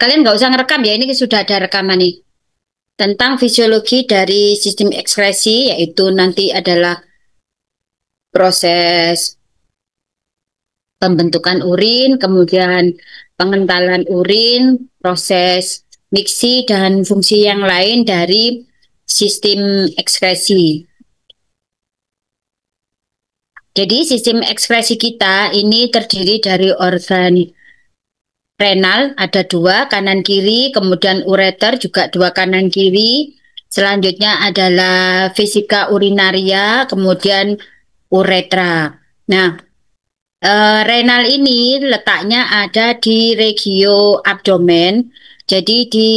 Kalian nggak usah ngerekam ya, ini sudah ada rekaman nih. Tentang fisiologi dari sistem ekskresi, yaitu nanti adalah proses pembentukan urin, kemudian pengentalan urin, proses miksi, dan fungsi yang lain dari sistem ekskresi. Jadi sistem ekskresi kita ini terdiri dari organ renal, ada dua, kanan kiri, kemudian ureter juga dua kanan kiri. Selanjutnya adalah vesika urinaria, kemudian uretra. Nah, renal ini letaknya ada di regio abdomen, jadi di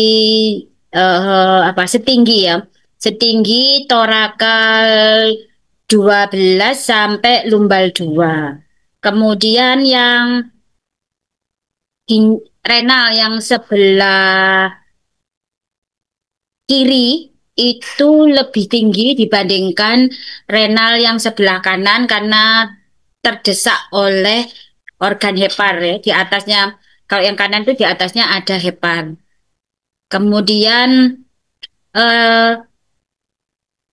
setinggi ya, setinggi torakal 12 sampai lumbal 2. Kemudian yang renal yang sebelah kiri itu lebih tinggi dibandingkan renal yang sebelah kanan karena terdesak oleh organ hepar ya. Di atasnya, kalau yang kanan itu di atasnya ada hepar. Kemudian eh,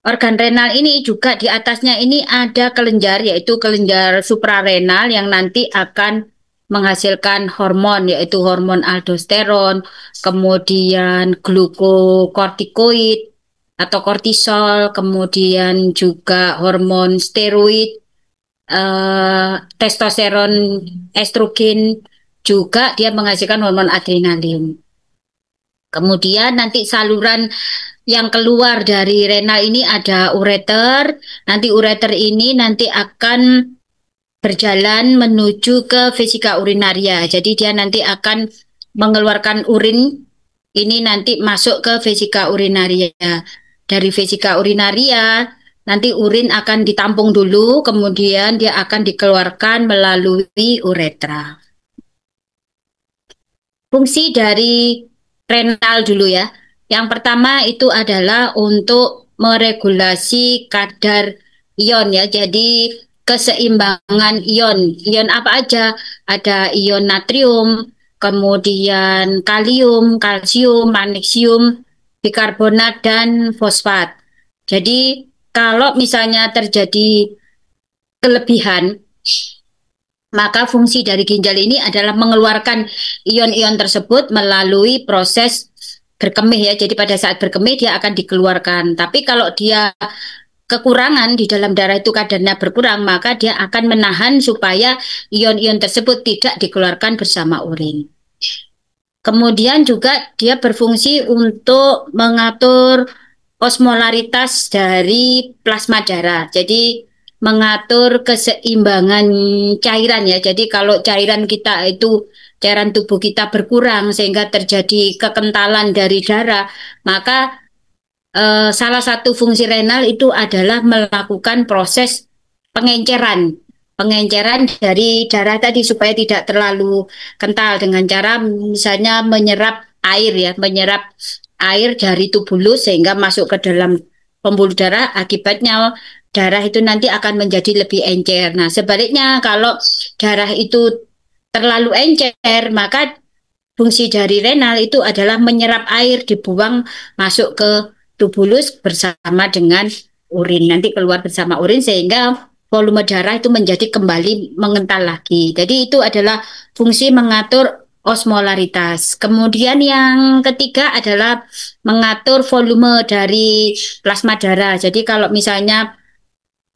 organ renal ini juga di atasnya ini ada kelenjar, yaitu kelenjar suprarenal yang nanti akan menghasilkan hormon, yaitu hormon aldosteron, kemudian glukokortikoid atau kortisol, kemudian juga hormon steroid, testosteron, estrogen, juga dia menghasilkan hormon adrenalin. Kemudian nanti saluran yang keluar dari renal ini ada ureter. Nanti ureter ini nanti akan berjalan menuju ke vesika urinaria. Jadi dia nanti akan mengeluarkan urin. Ini nanti masuk ke vesika urinaria. Dari vesika urinaria nanti urin akan ditampung dulu, kemudian dia akan dikeluarkan melalui uretra. Fungsi dari renal dulu ya. Yang pertama itu adalah untuk meregulasi kadar ion ya. Jadi keseimbangan ion. Ion apa aja? Ada ion natrium, kemudian kalium, kalsium, magnesium, bikarbonat, dan fosfat. Jadi kalau misalnya terjadi kelebihan, maka fungsi dari ginjal ini adalah mengeluarkan ion-ion tersebut melalui proses berkemih ya. Jadi pada saat berkemih dia akan dikeluarkan. Tapi kalau dia kekurangan di dalam darah itu kadarnya berkurang, maka dia akan menahan supaya ion-ion tersebut tidak dikeluarkan bersama urin. Kemudian juga dia berfungsi untuk mengatur osmolaritas dari plasma darah. Jadi mengatur keseimbangan cairan ya. Jadi kalau cairan kita itu, cairan tubuh kita berkurang sehingga terjadi kekentalan dari darah, maka salah satu fungsi renal itu adalah melakukan proses pengenceran. Pengenceran dari darah tadi supaya tidak terlalu kental dengan cara misalnya menyerap air ya, menyerap air dari tubulus sehingga masuk ke dalam pembuluh darah, akibatnya darah itu nanti akan menjadi lebih encer. Nah, sebaliknya kalau darah itu terlalu encer, maka fungsi dari renal itu adalah menyerap air, dibuang masuk ke tubulus bersama dengan urin. Nanti keluar bersama urin sehingga volume darah itu menjadi kembali mengental lagi. Jadi itu adalah fungsi mengatur osmolaritas. Kemudian yang ketiga adalah mengatur volume dari plasma darah. Jadi kalau misalnya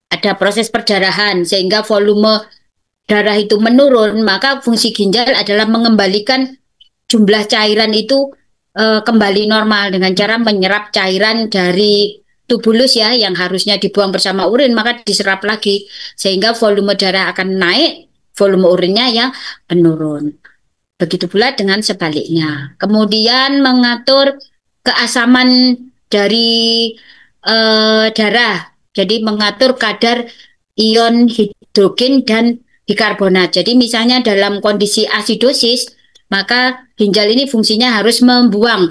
ada proses perdarahan sehingga volume darah itu menurun, maka fungsi ginjal adalah mengembalikan jumlah cairan itu kembali normal dengan cara menyerap cairan dari tubulus ya yang harusnya dibuang bersama urin, maka diserap lagi sehingga volume darah akan naik, volume urinnya yang menurun. Begitu pula dengan sebaliknya. Kemudian mengatur keasaman dari darah. Jadi mengatur kadar ion hidrogen dan bikarbonat. Jadi misalnya dalam kondisi asidosis, maka ginjal ini fungsinya harus membuang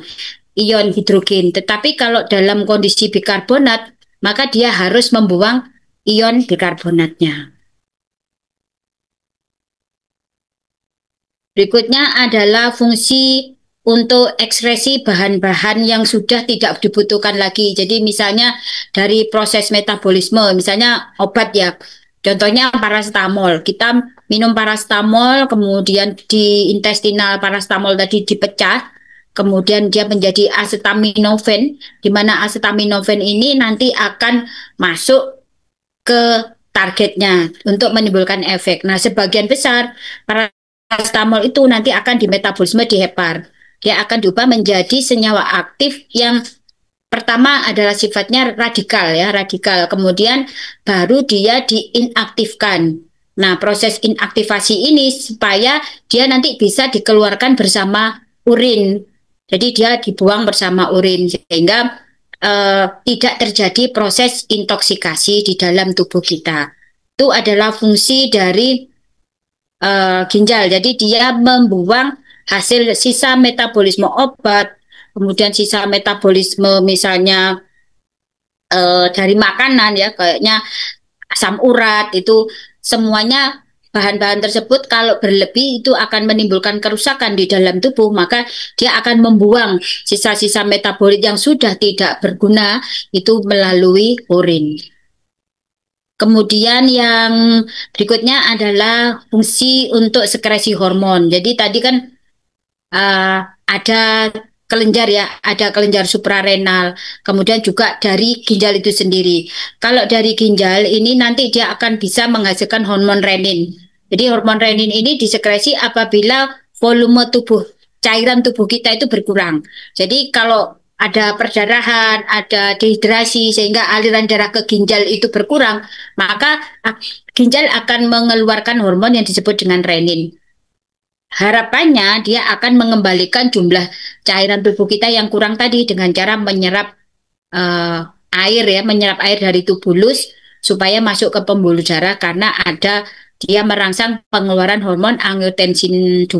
ion hidrogen. Tetapi kalau dalam kondisi bikarbonat, maka dia harus membuang ion bikarbonatnya. Berikutnya adalah fungsi untuk ekskresi bahan-bahan yang sudah tidak dibutuhkan lagi. Jadi misalnya dari proses metabolisme, misalnya obat ya, contohnya paracetamol. Kita minum paracetamol, kemudian di intestinal paracetamol tadi dipecah, kemudian dia menjadi acetaminophen, di mana acetaminophen ini nanti akan masuk ke targetnya untuk menimbulkan efek. Nah, sebagian besar paracetamol itu nanti akan dimetabolisme di hepar. Dia akan diubah menjadi senyawa aktif yang pertama adalah sifatnya radikal ya, radikal. Kemudian baru dia diinaktifkan. Nah, proses inaktivasi ini supaya dia nanti bisa dikeluarkan bersama urin. Jadi dia dibuang bersama urin sehingga tidak terjadi proses intoksikasi di dalam tubuh kita. Itu adalah fungsi dari ginjal. Jadi dia membuang hasil sisa metabolisme obat, kemudian sisa metabolisme misalnya dari makanan ya, kayaknya asam urat itu semuanya bahan-bahan tersebut kalau berlebih itu akan menimbulkan kerusakan di dalam tubuh, maka dia akan membuang sisa-sisa metabolit yang sudah tidak berguna itu melalui urin. Kemudian yang berikutnya adalah fungsi untuk sekresi hormon. Jadi tadi kan ada kelenjar ya, ada kelenjar suprarenal, kemudian juga dari ginjal itu sendiri. Kalau dari ginjal ini nanti dia akan bisa menghasilkan hormon renin. Jadi hormon renin ini disekresi apabila volume tubuh, cairan tubuh kita itu berkurang. Jadi kalau ada perdarahan, ada dehidrasi sehingga aliran darah ke ginjal itu berkurang, maka ginjal akan mengeluarkan hormon yang disebut dengan renin. Harapannya dia akan mengembalikan jumlah cairan tubuh kita yang kurang tadi dengan cara menyerap air ya, menyerap air dari tubulus supaya masuk ke pembuluh darah karena ada dia merangsang pengeluaran hormon angiotensin 2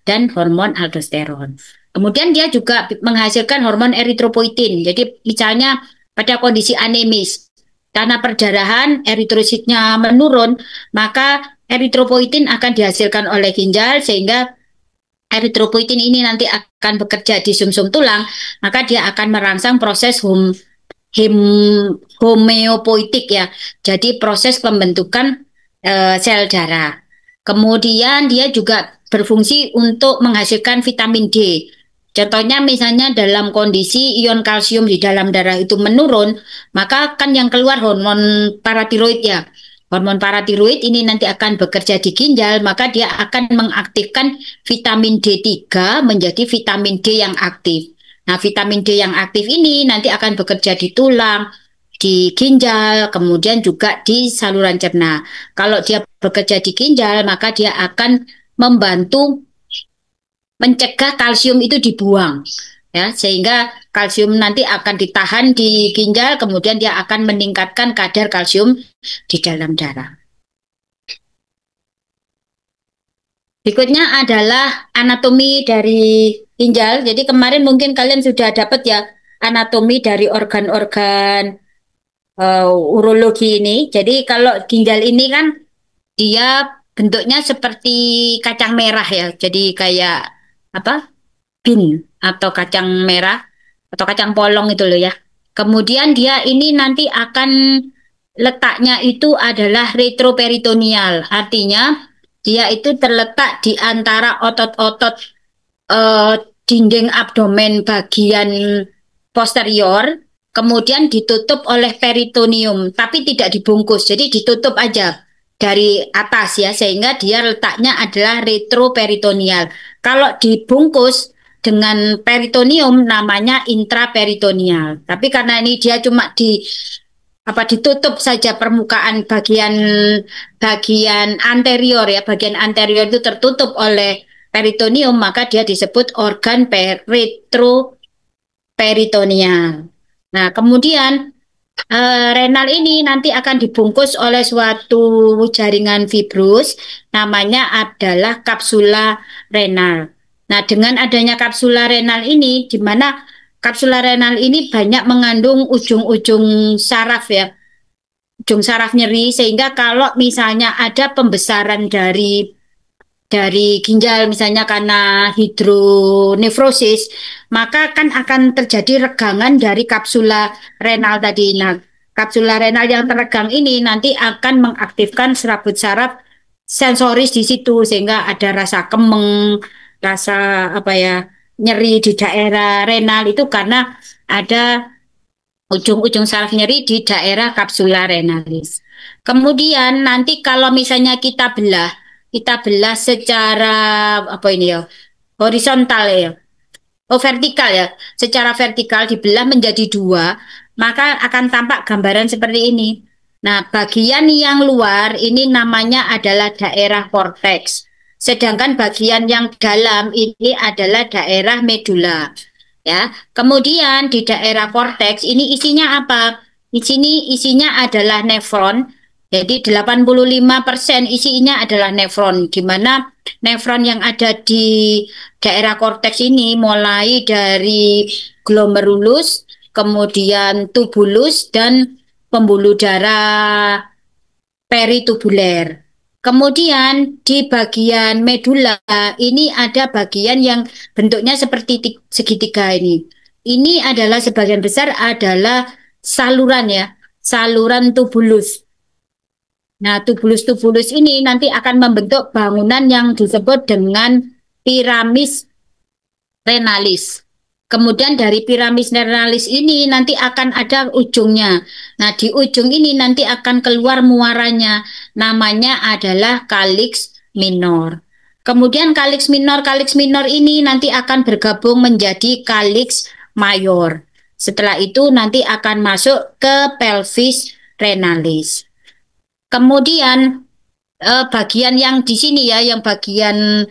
dan hormon aldosteron. Kemudian dia juga menghasilkan hormon eritropoietin. Jadi misalnya pada kondisi anemis karena perdarahan eritrositnya menurun, maka eritropoietin akan dihasilkan oleh ginjal sehingga eritropoietin ini nanti akan bekerja di sumsum tulang, maka dia akan merangsang proses homeopoietik ya. Jadi proses pembentukan sel darah. Kemudian dia juga berfungsi untuk menghasilkan vitamin D. Contohnya misalnya dalam kondisi ion kalsium di dalam darah itu menurun, maka kan yang keluar hormon paratiroid ya. Hormon paratiroid ini nanti akan bekerja di ginjal, maka dia akan mengaktifkan vitamin D3 menjadi vitamin D yang aktif. Nah, vitamin D yang aktif ini nanti akan bekerja di tulang, di ginjal, kemudian juga di saluran cerna. Kalau dia bekerja di ginjal, maka dia akan membantu mencegah kalsium itu dibuang. Ya, sehingga kalsium nanti akan ditahan di ginjal, kemudian dia akan meningkatkan kadar kalsium di dalam darah. Berikutnya adalah anatomi dari ginjal. Jadi kemarin mungkin kalian sudah dapat ya anatomi dari organ-organ urologi ini. Jadi kalau ginjal ini kan dia bentuknya seperti kacang merah ya. Jadi kayak apa? Bin atau kacang merah atau kacang polong itu loh ya. Kemudian dia ini nanti akan letaknya itu adalah retroperitoneal. Artinya dia itu terletak di antara otot-otot dinding abdomen bagian posterior, kemudian ditutup oleh peritoneum, tapi tidak dibungkus. Jadi ditutup aja dari atas ya, sehingga dia letaknya adalah retroperitoneal. Kalau dibungkus dengan peritoneum namanya intraperitoneal. Tapi karena ini dia cuma ditutup saja permukaan bagian anterior ya, bagian anterior itu tertutup oleh peritoneum, maka dia disebut organ retroperitoneal. Nah, kemudian renal ini nanti akan dibungkus oleh suatu jaringan fibrus, namanya adalah kapsula renal. Nah, dengan adanya kapsula renal ini, di mana kapsula renal ini banyak mengandung ujung-ujung saraf ya, ujung saraf nyeri, sehingga kalau misalnya ada pembesaran dari ginjal misalnya karena hidronefrosis, maka kan akan terjadi regangan dari kapsula renal tadi. Nah, kapsula renal yang teregang ini nanti akan mengaktifkan serabut saraf sensoris di situ sehingga ada rasa kemeng, rasa apa ya, nyeri di daerah renal itu karena ada ujung-ujung saraf nyeri di daerah kapsula renalis. Kemudian nanti kalau misalnya kita belah secara apa ini ya, horizontal ya, oh vertikal ya, secara vertikal dibelah menjadi dua, maka akan tampak gambaran seperti ini. Nah, bagian yang luar ini namanya adalah daerah korteks. Sedangkan bagian yang dalam ini adalah daerah medula. Ya, kemudian di daerah korteks ini isinya apa? Di sini isinya adalah nefron. Jadi 85% isinya adalah nefron, di mana nefron yang ada di daerah korteks ini mulai dari glomerulus, kemudian tubulus, dan pembuluh darah peritubuler. Kemudian di bagian medula ini ada bagian yang bentuknya seperti segitiga ini. Ini adalah sebagian besar adalah saluran ya, saluran tubulus. Nah, tubulus-tubulus ini nanti akan membentuk bangunan yang disebut dengan piramis renalis. Kemudian dari piramis renalis ini nanti akan ada ujungnya. Nah, di ujung ini nanti akan keluar muaranya. Namanya adalah kaliks minor. Kemudian kaliks minor ini nanti akan bergabung menjadi kaliks mayor. Setelah itu nanti akan masuk ke pelvis renalis. Kemudian bagian yang di sini ya, yang bagian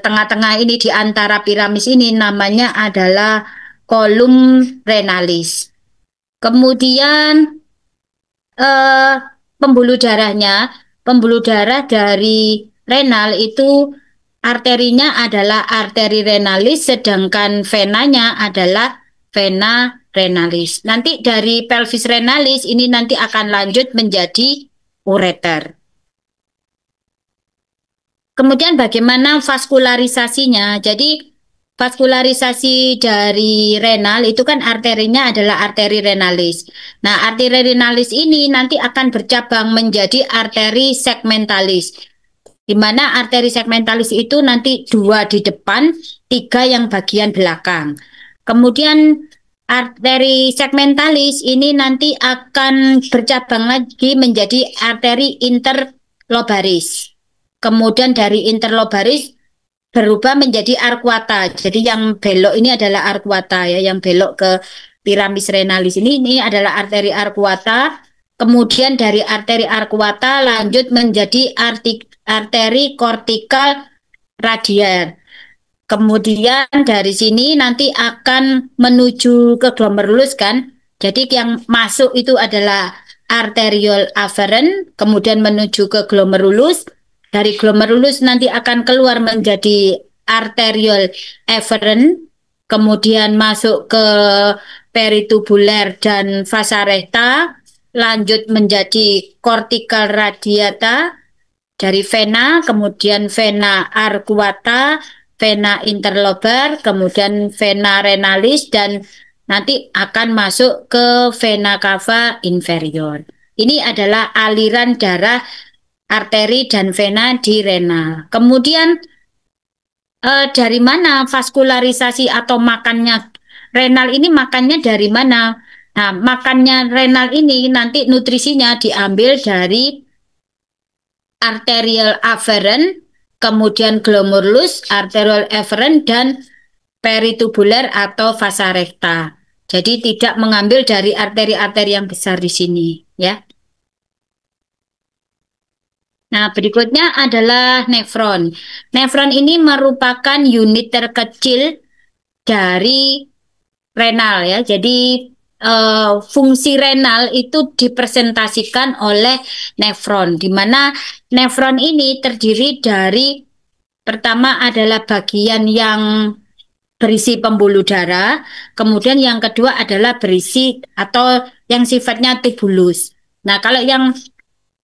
tengah-tengah ini di antara piramis ini namanya adalah kolum renalis. Kemudian eh, pembuluh darah dari renal itu arterinya adalah arteri renalis, sedangkan venanya adalah vena renalis. Nanti dari pelvis renalis ini nanti akan lanjut menjadi ureter. Kemudian bagaimana vaskularisasinya? Jadi vaskularisasi dari renal itu kan arterinya adalah arteri renalis. Nah, arteri renalis ini nanti akan bercabang menjadi arteri segmentalis. Di mana arteri segmentalis itu nanti dua di depan, tiga yang bagian belakang. Kemudian arteri segmentalis ini nanti akan bercabang lagi menjadi arteri interlobaris. Kemudian dari interlobaris berubah menjadi arkuata. Jadi yang belok ini adalah arkuata ya, yang belok ke piramis renalis ini adalah arteri arkuata. Kemudian dari arteri arkuata lanjut menjadi arteri kortikal radial. Kemudian dari sini nanti akan menuju ke glomerulus kan. Jadi yang masuk itu adalah arteriol afferent, kemudian menuju ke glomerulus. Dari glomerulus nanti akan keluar menjadi arteriol efferent, kemudian masuk ke peritubuler dan vasa recta, lanjut menjadi cortical radiata, dari vena, kemudian vena arcuata, vena interlobar, kemudian vena renalis, dan nanti akan masuk ke vena cava inferior. Ini adalah aliran darah arteri dan vena di renal. Kemudian dari mana vaskularisasi atau makannya renal ini, makannya dari mana? Nah, makannya renal ini nanti nutrisinya diambil dari arterial afferent, kemudian glomerulus, arterial efferent, dan peritubuler atau vasa recta. Jadi tidak mengambil dari arteri-arteri yang besar di sini, ya. Nah, berikutnya adalah nefron. Nefron ini merupakan unit terkecil dari renal ya. Jadi fungsi renal itu dipresentasikan oleh nefron, di mana nefron ini terdiri dari pertama adalah bagian yang berisi pembuluh darah, kemudian yang kedua adalah berisi atau yang sifatnya tubulus. Nah, kalau yang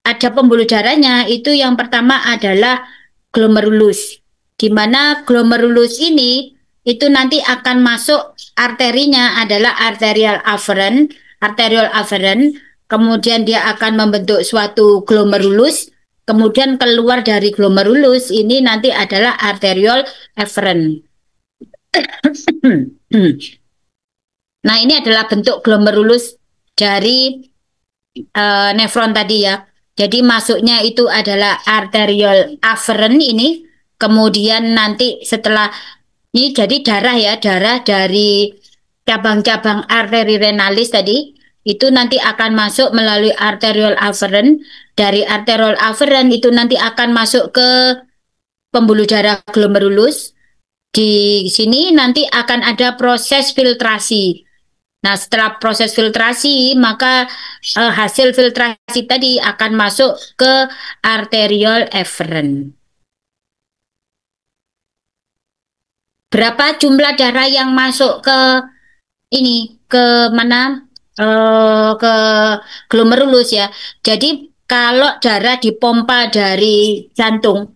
ada pembuluh darahnya itu yang pertama adalah glomerulus. Di mana glomerulus ini itu nanti akan masuk, arterinya adalah arterial afferent, kemudian dia akan membentuk suatu glomerulus, kemudian keluar dari glomerulus ini nanti adalah arterial efferent. Nah, ini adalah bentuk glomerulus dari nefron tadi ya. Jadi masuknya itu adalah arterial afferent ini, kemudian nanti setelah ini jadi darah ya, darah dari cabang-cabang arteri renalis tadi, itu nanti akan masuk melalui arterial afferent. Dari arterial afferent itu nanti akan masuk ke pembuluh darah glomerulus. Di sini nanti akan ada proses filtrasi. Nah, setelah proses filtrasi, maka hasil filtrasi tadi akan masuk ke arterial efferent. Berapa jumlah darah yang masuk ke ini, ke mana? Ke glomerulus ya. Jadi kalau darah dipompa dari jantung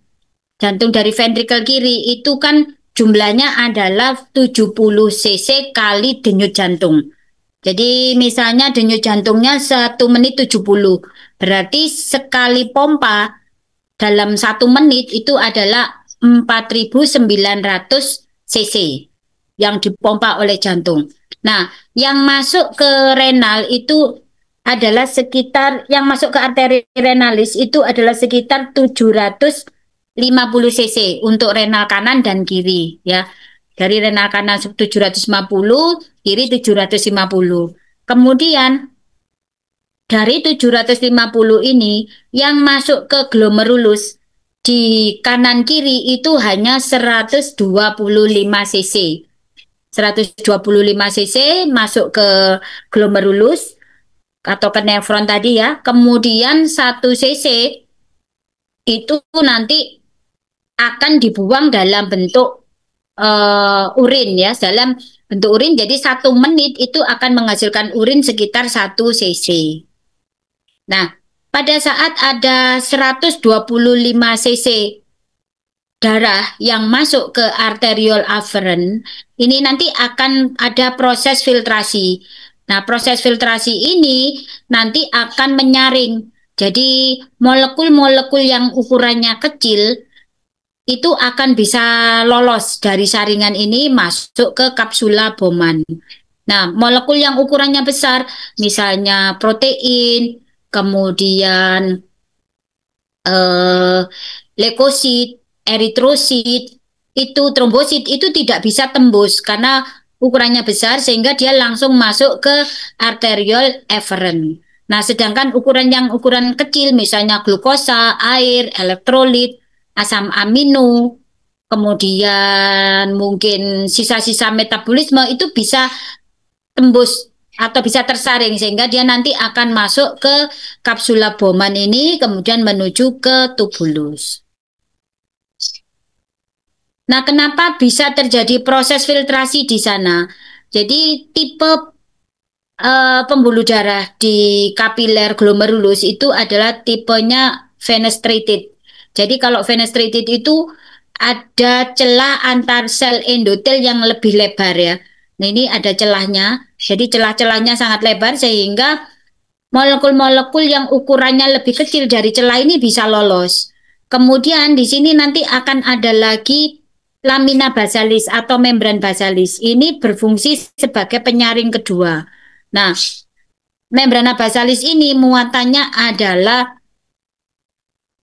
dari ventrikel kiri itu kan jumlahnya adalah 70 cc kali denyut jantung. Jadi misalnya denyut jantungnya 1 menit 70. Berarti sekali pompa dalam 1 menit itu adalah 4.900 cc yang dipompa oleh jantung. Nah, yang masuk ke renal itu adalah sekitar, yang masuk ke arteri renalis itu adalah sekitar 750 cc untuk renal kanan dan kiri ya. Dari renal kanan 750, kiri 750. Kemudian dari 750 ini yang masuk ke glomerulus di kanan kiri itu hanya 125 cc. 125 cc masuk ke glomerulus atau ke nefron tadi ya. Kemudian 1 cc itu nanti akan dibuang dalam bentuk urin ya, dalam bentuk urin. Jadi 1 menit itu akan menghasilkan urin sekitar 1 cc. Nah, pada saat ada 125 cc darah yang masuk ke arterial afferent, ini nanti akan ada proses filtrasi. Nah, proses filtrasi ini nanti akan menyaring. Jadi molekul-molekul yang ukurannya kecil itu akan bisa lolos dari saringan ini masuk ke kapsula Bowman. Nah, molekul yang ukurannya besar, misalnya protein, kemudian leukosit, eritrosit, itu trombosit itu tidak bisa tembus karena ukurannya besar sehingga dia langsung masuk ke arterial efferent. Nah, sedangkan ukuran kecil misalnya glukosa, air, elektrolit, asam amino, kemudian mungkin sisa-sisa metabolisme itu bisa tembus atau bisa tersaring sehingga dia nanti akan masuk ke kapsula Bowman ini kemudian menuju ke tubulus. Nah, kenapa bisa terjadi proses filtrasi di sana? Jadi tipe pembuluh darah di kapiler glomerulus itu adalah tipenya fenestrated. Jadi kalau fenestrated itu ada celah antar sel endotel yang lebih lebar ya. Nah, ini ada celahnya. Jadi celah-celahnya sangat lebar sehingga molekul-molekul yang ukurannya lebih kecil dari celah ini bisa lolos. Kemudian di sini nanti akan ada lagi lamina basalis atau membran basalis. Ini berfungsi sebagai penyaring kedua. Nah, membrana basalis ini muatannya adalah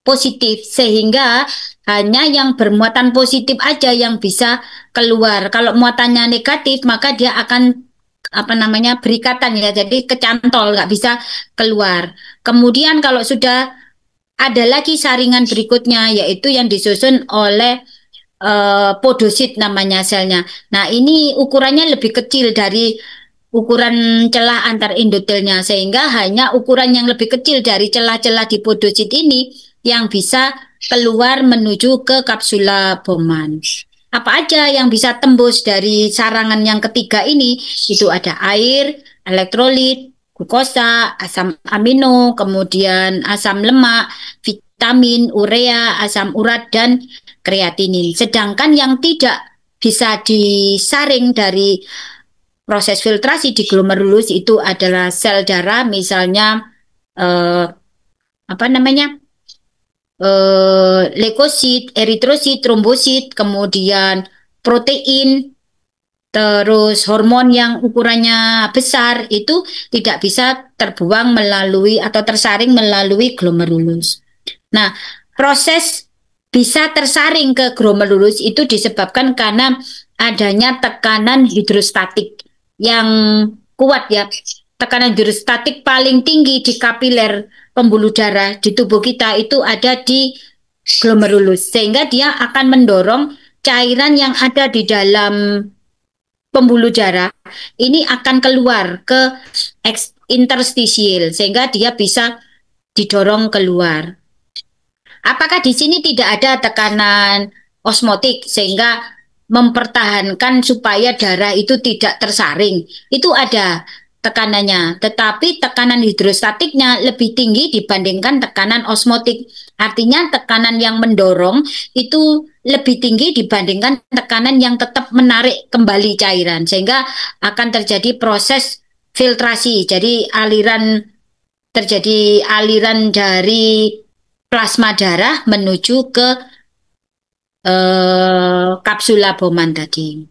positif sehingga hanya yang bermuatan positif aja yang bisa keluar. Kalau muatannya negatif maka dia akan berikatan ya, jadi kecantol nggak bisa keluar. Kemudian kalau sudah ada lagi saringan berikutnya yaitu yang disusun oleh podosit namanya selnya. Nah, ini ukurannya lebih kecil dari ukuran celah antar endotelnya sehingga hanya ukuran yang lebih kecil dari celah-celah di podosit ini yang bisa keluar menuju ke kapsula Bowman. Apa aja yang bisa tembus dari sarangan yang ketiga ini? Itu ada air, elektrolit, glukosa, asam amino, kemudian asam lemak, vitamin, urea, asam urat, dan kreatinin. Sedangkan yang tidak bisa disaring dari proses filtrasi di glomerulus itu adalah sel darah, misalnya eh, apa namanya, leukosit, eritrosit, trombosit, kemudian protein, terus hormon yang ukurannya besar itu tidak bisa terbuang melalui atau tersaring melalui glomerulus. Nah, proses bisa tersaring ke glomerulus itu disebabkan karena adanya tekanan hidrostatik yang kuat ya. Tekanan hidrostatik paling tinggi di kapiler pembuluh darah di tubuh kita itu ada di glomerulus, sehingga dia akan mendorong cairan yang ada di dalam pembuluh darah ini akan keluar ke interstisial, sehingga dia bisa didorong keluar. Apakah di sini tidak ada tekanan osmotik sehingga mempertahankan supaya darah itu tidak tersaring? Itu ada tekanannya, tetapi tekanan hidrostatiknya lebih tinggi dibandingkan tekanan osmotik. Artinya tekanan yang mendorong itu lebih tinggi dibandingkan tekanan yang tetap menarik kembali cairan, sehingga akan terjadi proses filtrasi. Jadi terjadi aliran dari plasma darah menuju ke kapsula Bowman tadi.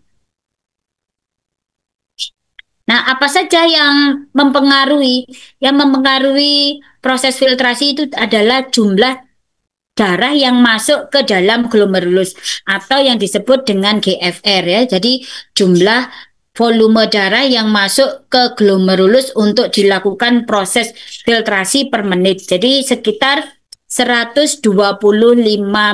Nah, apa saja yang mempengaruhi? Yang mempengaruhi proses filtrasi itu adalah jumlah darah yang masuk ke dalam glomerulus atau yang disebut dengan GFR ya. Jadi jumlah volume darah yang masuk ke glomerulus untuk dilakukan proses filtrasi per menit. Jadi sekitar 125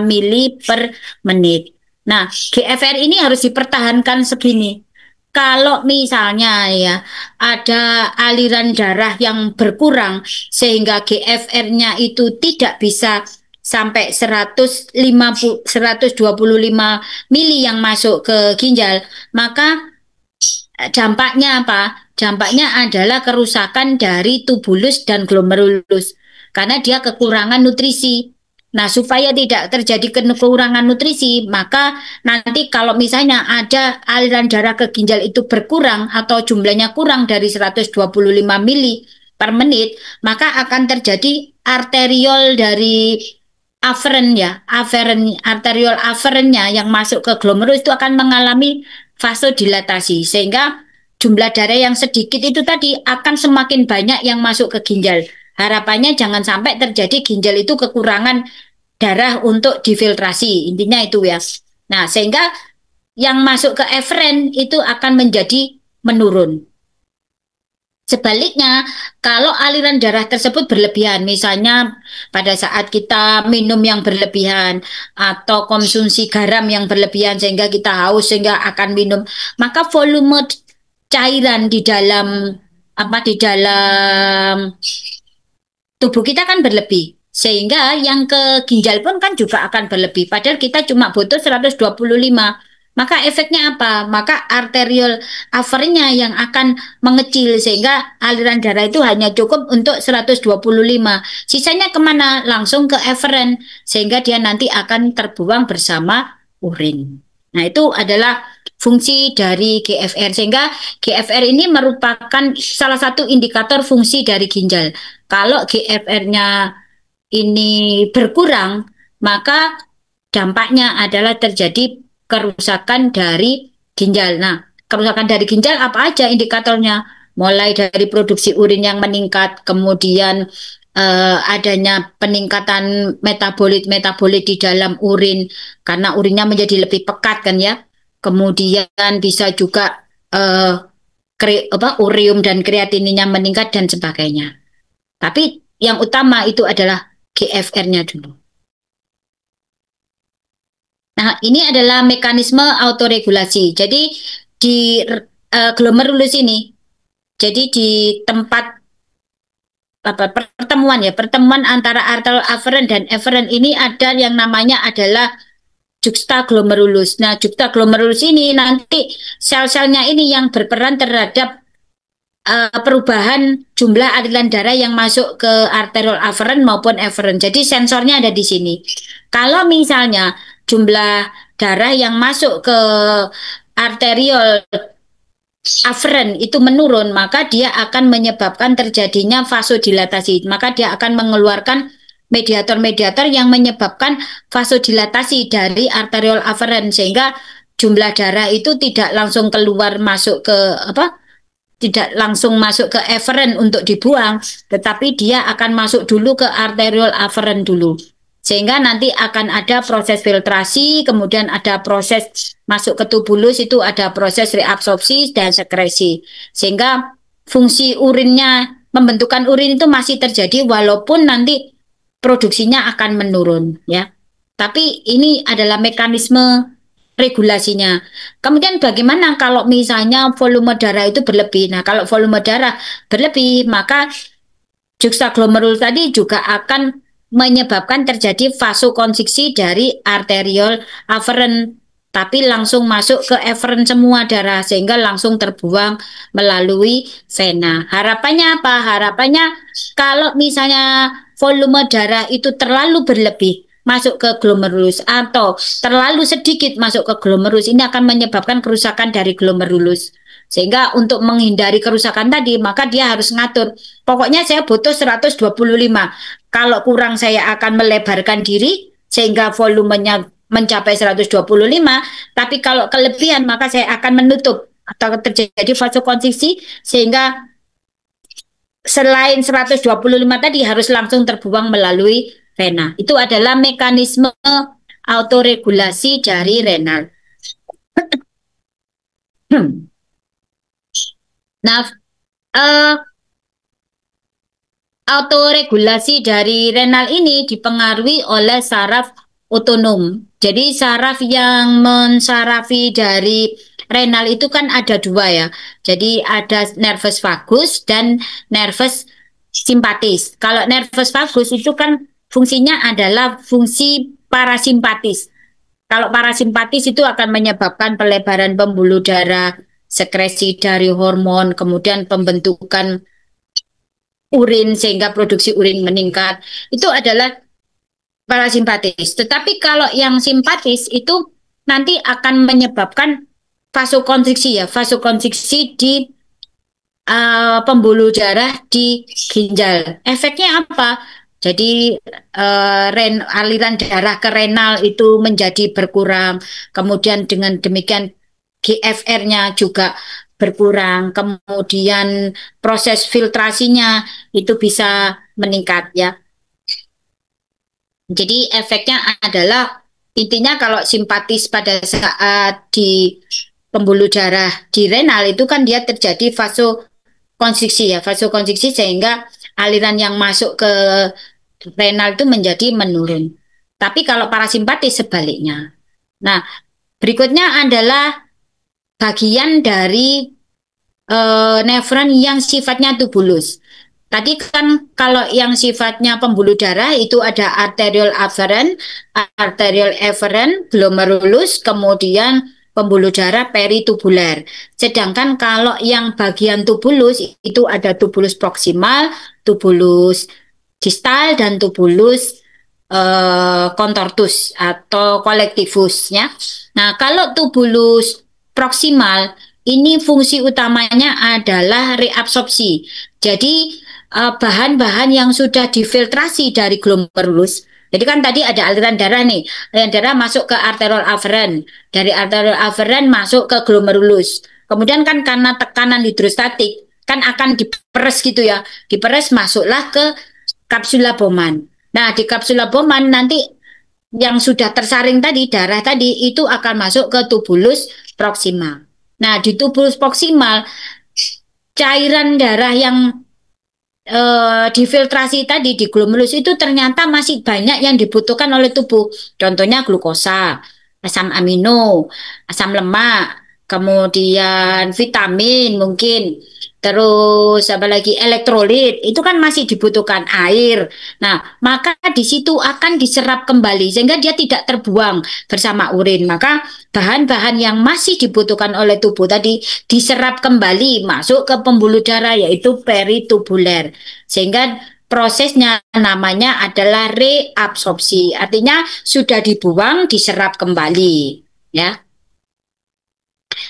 mili per menit. Nah, GFR ini harus dipertahankan segini. Kalau misalnya ya ada aliran darah yang berkurang sehingga GFR-nya itu tidak bisa sampai 125 mili yang masuk ke ginjal, maka dampaknya apa? Dampaknya adalah kerusakan dari tubulus dan glomerulus karena dia kekurangan nutrisi. Nah, supaya tidak terjadi kekurangan nutrisi, maka nanti kalau misalnya ada aliran darah ke ginjal itu berkurang atau jumlahnya kurang dari 125 mili per menit, maka akan terjadi arteriol dari aferen ya, arteriol aferennya yang masuk ke glomerulus itu akan mengalami vasodilatasi, sehingga jumlah darah yang sedikit itu tadi akan semakin banyak yang masuk ke ginjal. Harapannya jangan sampai terjadi ginjal itu kekurangan darah untuk difiltrasi. Intinya itu ya. Nah, sehingga yang masuk ke eferen itu akan menjadi menurun. Sebaliknya, kalau aliran darah tersebut berlebihan, misalnya pada saat kita minum yang berlebihan atau konsumsi garam yang berlebihan sehingga kita haus sehingga akan minum, maka volume cairan di dalam tubuh kita kan berlebih, sehingga yang ke ginjal pun kan juga akan berlebih. Padahal kita cuma butuh 125. Maka efeknya apa? Maka arteriol afernya yang akan mengecil sehingga aliran darah itu hanya cukup untuk 125. Sisanya kemana? Langsung ke eferen sehingga dia nanti akan terbuang bersama urin. Nah, itu adalah fungsi dari GFR, sehingga GFR ini merupakan salah satu indikator fungsi dari ginjal. Kalau GFR-nya ini berkurang, maka dampaknya adalah terjadi kerusakan dari ginjal. Nah, kerusakan dari ginjal apa aja indikatornya? Mulai dari produksi urin yang meningkat, kemudian adanya peningkatan metabolit di dalam urin karena urinnya menjadi lebih pekat kan ya. Kemudian bisa juga ureum dan kreatininnya meningkat dan sebagainya. Tapi yang utama itu adalah GFR-nya dulu. Nah, ini adalah mekanisme autoregulasi. Jadi di glomerulus ini, jadi di tempat pertemuan antara arteriol aferen dan eferen ini ada yang namanya adalah juxtaglomerulus. Nah, juxtaglomerulus ini nanti sel-selnya ini yang berperan terhadap perubahan jumlah aliran darah yang masuk ke arteriol aferen maupun eferen. Jadi sensornya ada di sini. Kalau misalnya jumlah darah yang masuk ke arteriol aferen itu menurun, maka dia akan menyebabkan terjadinya vasodilatasi. Maka dia akan mengeluarkan mediator-mediator yang menyebabkan vasodilatasi dari arteriol aferen, sehingga jumlah darah itu tidak langsung keluar masuk ke apa? Tidak langsung masuk ke eferen untuk dibuang, tetapi dia akan masuk dulu ke arteriol aferen dulu. Sehingga nanti akan ada proses filtrasi, kemudian ada proses masuk ke tubulus, itu ada proses reabsorpsi dan sekresi. Sehingga fungsi urinnya, pembentukan urin itu masih terjadi walaupun nanti produksinya akan menurun, ya. Tapi ini adalah mekanisme regulasinya. Kemudian bagaimana kalau misalnya volume darah itu berlebih? Nah, kalau volume darah berlebih, maka juxtaglomerulus tadi juga akan menyebabkan terjadi vasokonstriksi dari arteriol aferen, tapi langsung masuk ke eferen semua darah, sehingga langsung terbuang melalui vena. Harapannya apa? Harapannya kalau misalnya volume darah itu terlalu berlebih masuk ke glomerulus atau terlalu sedikit masuk ke glomerulus, ini akan menyebabkan kerusakan dari glomerulus. Sehingga untuk menghindari kerusakan tadi, maka dia harus ngatur. Pokoknya saya butuh 125. Kalau kurang saya akan melebarkan diri sehingga volumenya mencapai 125. Tapi kalau kelebihan maka saya akan menutup atau terjadi vasokonstriksi sehingga selain 125 tadi harus langsung terbuang melalui vena. Itu adalah mekanisme autoregulasi dari renal. Nah, autoregulasi dari renal ini dipengaruhi oleh saraf otonom. Jadi saraf yang mensarafi dari renal itu kan ada dua ya. Jadi ada nervus vagus dan nervus simpatis. Kalau nervus vagus itu kan fungsinya adalah fungsi parasimpatis. Kalau parasimpatis itu akan menyebabkan pelebaran pembuluh darah, sekresi dari hormon, kemudian pembentukan urin sehingga produksi urin meningkat. Itu adalah parasimpatis. Tetapi kalau yang simpatis itu nanti akan menyebabkan vasokonstriksi ya, vasokonstriksi di pembuluh darah di ginjal. Efeknya apa? Jadi aliran darah ke renal itu menjadi berkurang. Kemudian dengan demikian GFR-nya juga berkurang. Kemudian proses filtrasinya itu bisa meningkat ya. Jadi efeknya adalah intinya kalau simpatis pada saat di pembuluh darah di renal itu kan dia terjadi vasokonstriksi ya, vasokonstriksi sehingga aliran yang masuk ke renal itu menjadi menurun. Tapi kalau parasimpatis sebaliknya. Nah, berikutnya adalah bagian dari nefron yang sifatnya tubulus. Tadi kan kalau yang sifatnya pembuluh darah itu ada arteriol aferen, arteriol eferen, glomerulus, kemudian pembuluh darah peritubuler. Sedangkan kalau yang bagian tubulus itu ada tubulus proksimal, tubulus distal, dan tubulus contortus atau kolektivus ya. Nah, kalau tubulus proksimal ini fungsi utamanya adalah reabsorpsi. Jadi bahan-bahan yang sudah difiltrasi dari glomerulus. Jadi kan tadi ada aliran darah nih, aliran darah masuk ke arteriol aferen, dari arteriol aferen masuk ke glomerulus. Kemudian kan karena tekanan hidrostatik kan akan diperes gitu ya, diperes masuklah ke kapsula Bowman. Nah di kapsula Bowman nanti yang sudah tersaring tadi darah tadi itu akan masuk ke tubulus proksimal. Nah di tubulus proksimal cairan darah yang difiltrasi tadi di glomerulus itu ternyata masih banyak yang dibutuhkan oleh tubuh. Contohnya glukosa, asam amino, asam lemak, kemudian vitamin mungkin, terus apa lagi elektrolit itu kan masih dibutuhkan air. Nah, maka di situ akan diserap kembali sehingga dia tidak terbuang bersama urin. Maka bahan-bahan yang masih dibutuhkan oleh tubuh tadi diserap kembali masuk ke pembuluh darah yaitu peritubuler. Sehingga prosesnya namanya adalah reabsorpsi. Artinya sudah dibuang, diserap kembali, ya.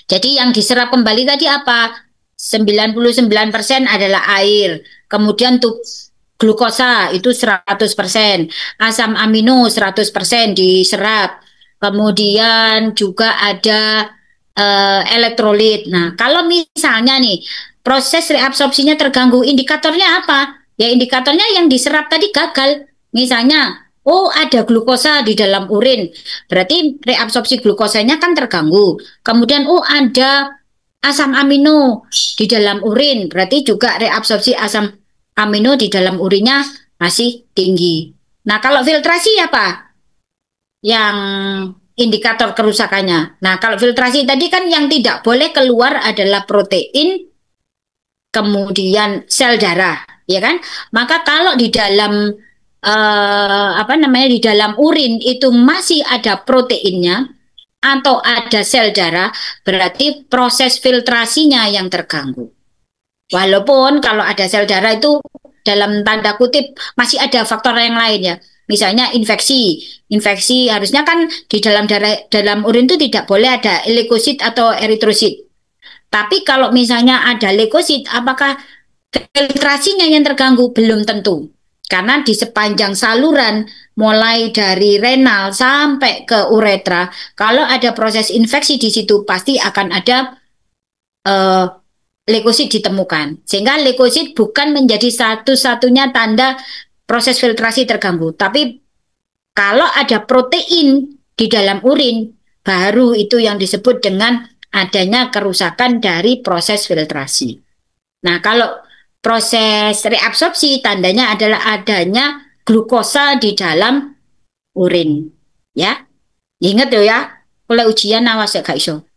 Jadi yang diserap kembali tadi apa? 99% adalah air. Kemudian tuh glukosa itu 100%, asam amino 100% diserap. Kemudian juga ada elektrolit. Nah, kalau misalnya nih proses reabsorpsinya terganggu, indikatornya apa? Ya indikatornya yang diserap tadi gagal. Misalnya, oh ada glukosa di dalam urin, berarti reabsorpsi glukosanya kan terganggu. Kemudian, oh ada asam amino di dalam urin, berarti juga reabsorpsi asam amino di dalam urinnya masih tinggi. Nah, kalau filtrasi apa? Yang indikator kerusakannya. Nah, kalau filtrasi tadi kan yang tidak boleh keluar adalah protein, kemudian sel darah, ya kan? Maka kalau di dalam di dalam urin itu masih ada proteinnya atau ada sel darah, berarti proses filtrasinya yang terganggu. Walaupun kalau ada sel darah itu dalam tanda kutip masih ada faktor yang lain ya. Misalnya infeksi. Infeksi harusnya kan di dalam darah, dalam urin itu tidak boleh ada leukosit atau eritrosit. Tapi kalau misalnya ada leukosit, apakah filtrasinya yang terganggu? Belum tentu. Karena di sepanjang saluran, mulai dari renal sampai ke uretra, kalau ada proses infeksi di situ, pasti akan ada leukosit ditemukan. Sehingga leukosit bukan menjadi satu-satunya tanda proses filtrasi terganggu. Tapi kalau ada protein di dalam urin, baru itu yang disebut dengan adanya kerusakan dari proses filtrasi. Nah, kalau proses reabsorpsi tandanya adalah adanya glukosa di dalam urin. Ya, ingat ya, kalau ujian awas ya gak iso.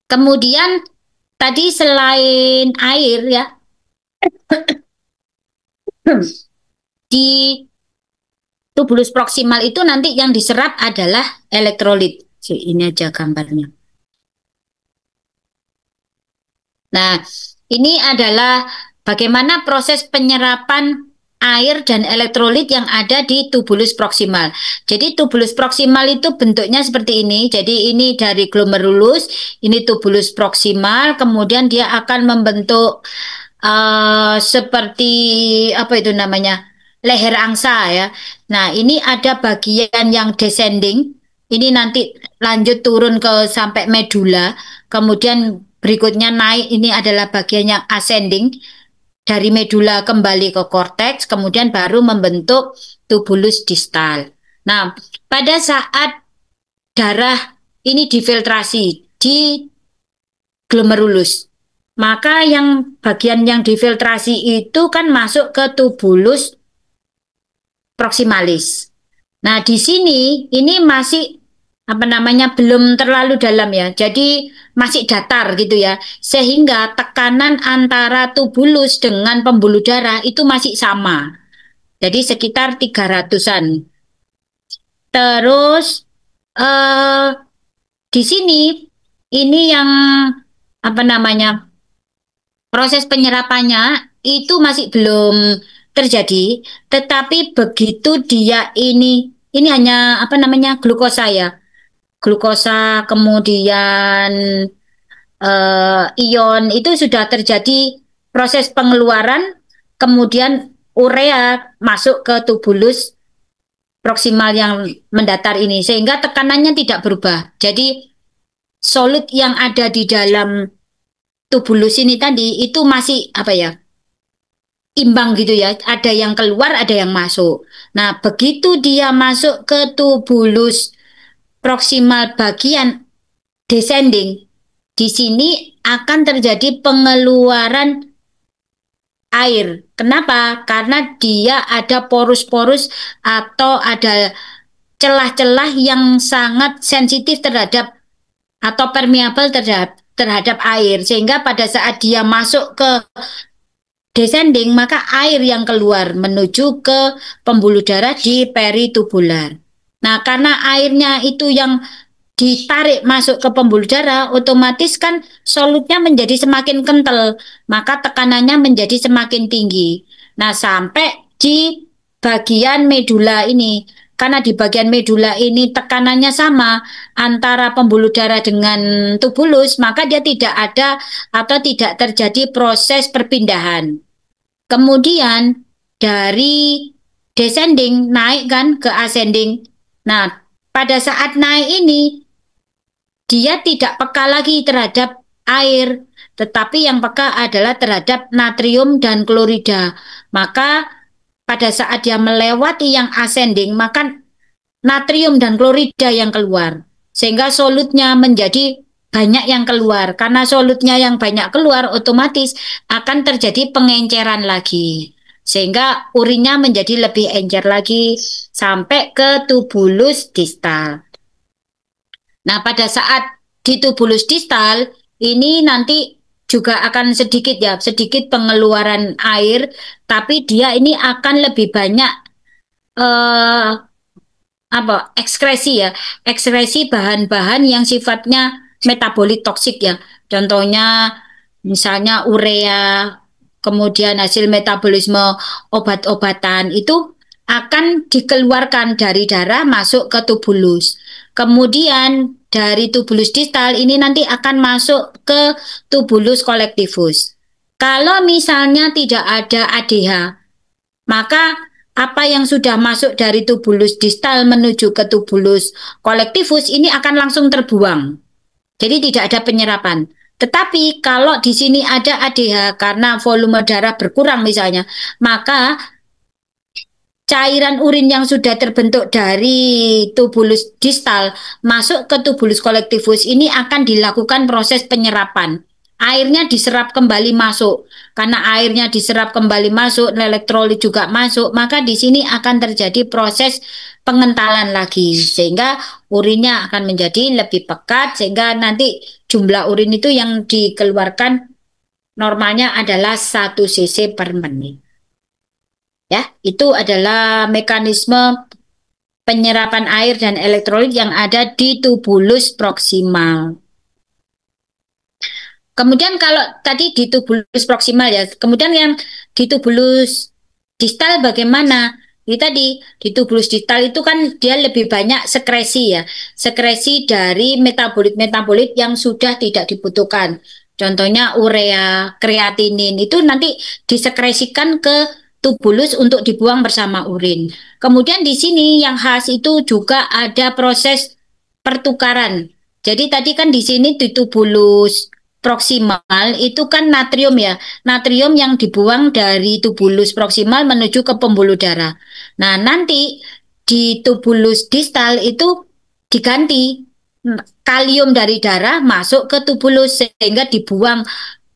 Kemudian tadi selain air ya, di tubulus proksimal itu nanti yang diserap adalah elektrolit. Ini aja gambarnya. Nah, ini adalah bagaimana proses penyerapan air dan elektrolit yang ada di tubulus proksimal. Jadi tubulus proksimal itu bentuknya seperti ini. Jadi ini dari glomerulus, ini tubulus proksimal, kemudian dia akan membentuk seperti apa itu namanya? Leher angsa ya. Nah, ini ada bagian yang descending. Ini nanti lanjut turun ke sampai medula. Kemudian berikutnya naik, ini adalah bagian yang ascending. Dari medula kembali ke korteks, kemudian baru membentuk tubulus distal. Nah, pada saat darah ini difiltrasi di glomerulus, maka yang bagian yang difiltrasi itu kan masuk ke tubulus proximalis. Nah, di sini ini masih belum terlalu dalam ya. Jadi masih datar gitu ya. Sehingga tekanan antara tubulus dengan pembuluh darah itu masih sama. Jadi sekitar 300-an. Terus di sini ini yang proses penyerapannya itu masih belum terjadi, tetapi begitu dia ini hanya glukosa ya. Glukosa kemudian ion itu sudah terjadi proses pengeluaran, kemudian urea masuk ke tubulus proksimal yang mendatar ini, sehingga tekanannya tidak berubah. Jadi solid yang ada di dalam tubulus ini tadi itu masih imbang gitu ya, ada yang keluar, ada yang masuk. Nah, begitu dia masuk ke tubulus proksimal bagian descending, di sini akan terjadi pengeluaran air. Kenapa? Karena dia ada porus-porus atau ada celah-celah yang sangat sensitif terhadap atau permeable terhadap air. Sehingga pada saat dia masuk ke descending, maka air yang keluar menuju ke pembuluh darah di peritubular. Nah, karena airnya itu yang ditarik masuk ke pembuluh darah, otomatis kan solutnya menjadi semakin kental, maka tekanannya menjadi semakin tinggi. Nah, sampai di bagian medula ini, karena di bagian medula ini tekanannya sama antara pembuluh darah dengan tubulus, maka dia tidak ada atau tidak terjadi proses perpindahan. Kemudian dari descending naik kan ke ascending. Nah, pada saat naik ini dia tidak peka lagi terhadap air, tetapi yang peka adalah terhadap natrium dan klorida. Maka pada saat dia melewati yang ascending, maka natrium dan klorida yang keluar. Sehingga solutnya menjadi banyak yang keluar. Karena solutnya yang banyak keluar, otomatis akan terjadi pengenceran lagi. Sehingga urinnya menjadi lebih encer lagi sampai ke tubulus distal. Nah, pada saat di tubulus distal, ini nanti juga akan sedikit pengeluaran air, tapi dia ini akan lebih banyak eh, ekskresi ya, ekskresi bahan-bahan yang sifatnya metabolit toksik ya. Contohnya misalnya urea, kemudian hasil metabolisme obat-obatan itu akan dikeluarkan dari darah masuk ke tubulus. Kemudian dari tubulus distal ini nanti akan masuk ke tubulus kolektivus. Kalau misalnya tidak ada ADH, maka apa yang sudah masuk dari tubulus distal menuju ke tubulus kolektivus ini akan langsung terbuang. Jadi tidak ada penyerapan. Tetapi kalau di sini ada ADH karena volume darah berkurang misalnya, maka cairan urin yang sudah terbentuk dari tubulus distal masuk ke tubulus kolektivus ini akan dilakukan proses penyerapan. Airnya diserap kembali masuk. Karena airnya diserap kembali masuk, elektrolit juga masuk, maka di sini akan terjadi proses pengentalan lagi. Sehingga urinnya akan menjadi lebih pekat, sehingga nanti jumlah urin itu yang dikeluarkan normalnya adalah 1 cc per menit. Ya, itu adalah mekanisme penyerapan air dan elektrolit yang ada di tubulus proksimal. Kemudian kalau tadi di tubulus proksimal ya, kemudian yang di tubulus distal bagaimana? Ini tadi di tubulus distal itu kan dia lebih banyak sekresi ya, sekresi dari metabolit-metabolit yang sudah tidak dibutuhkan. Contohnya urea, kreatinin itu nanti disekresikan ke tubulus untuk dibuang bersama urin. Kemudian di sini yang khas itu juga ada proses pertukaran. Jadi tadi kan di sini di tubulus proksimal itu kan natrium ya. Natrium yang dibuang dari tubulus proksimal menuju ke pembuluh darah. Nah, nanti di tubulus distal itu diganti kalium dari darah masuk ke tubulus sehingga dibuang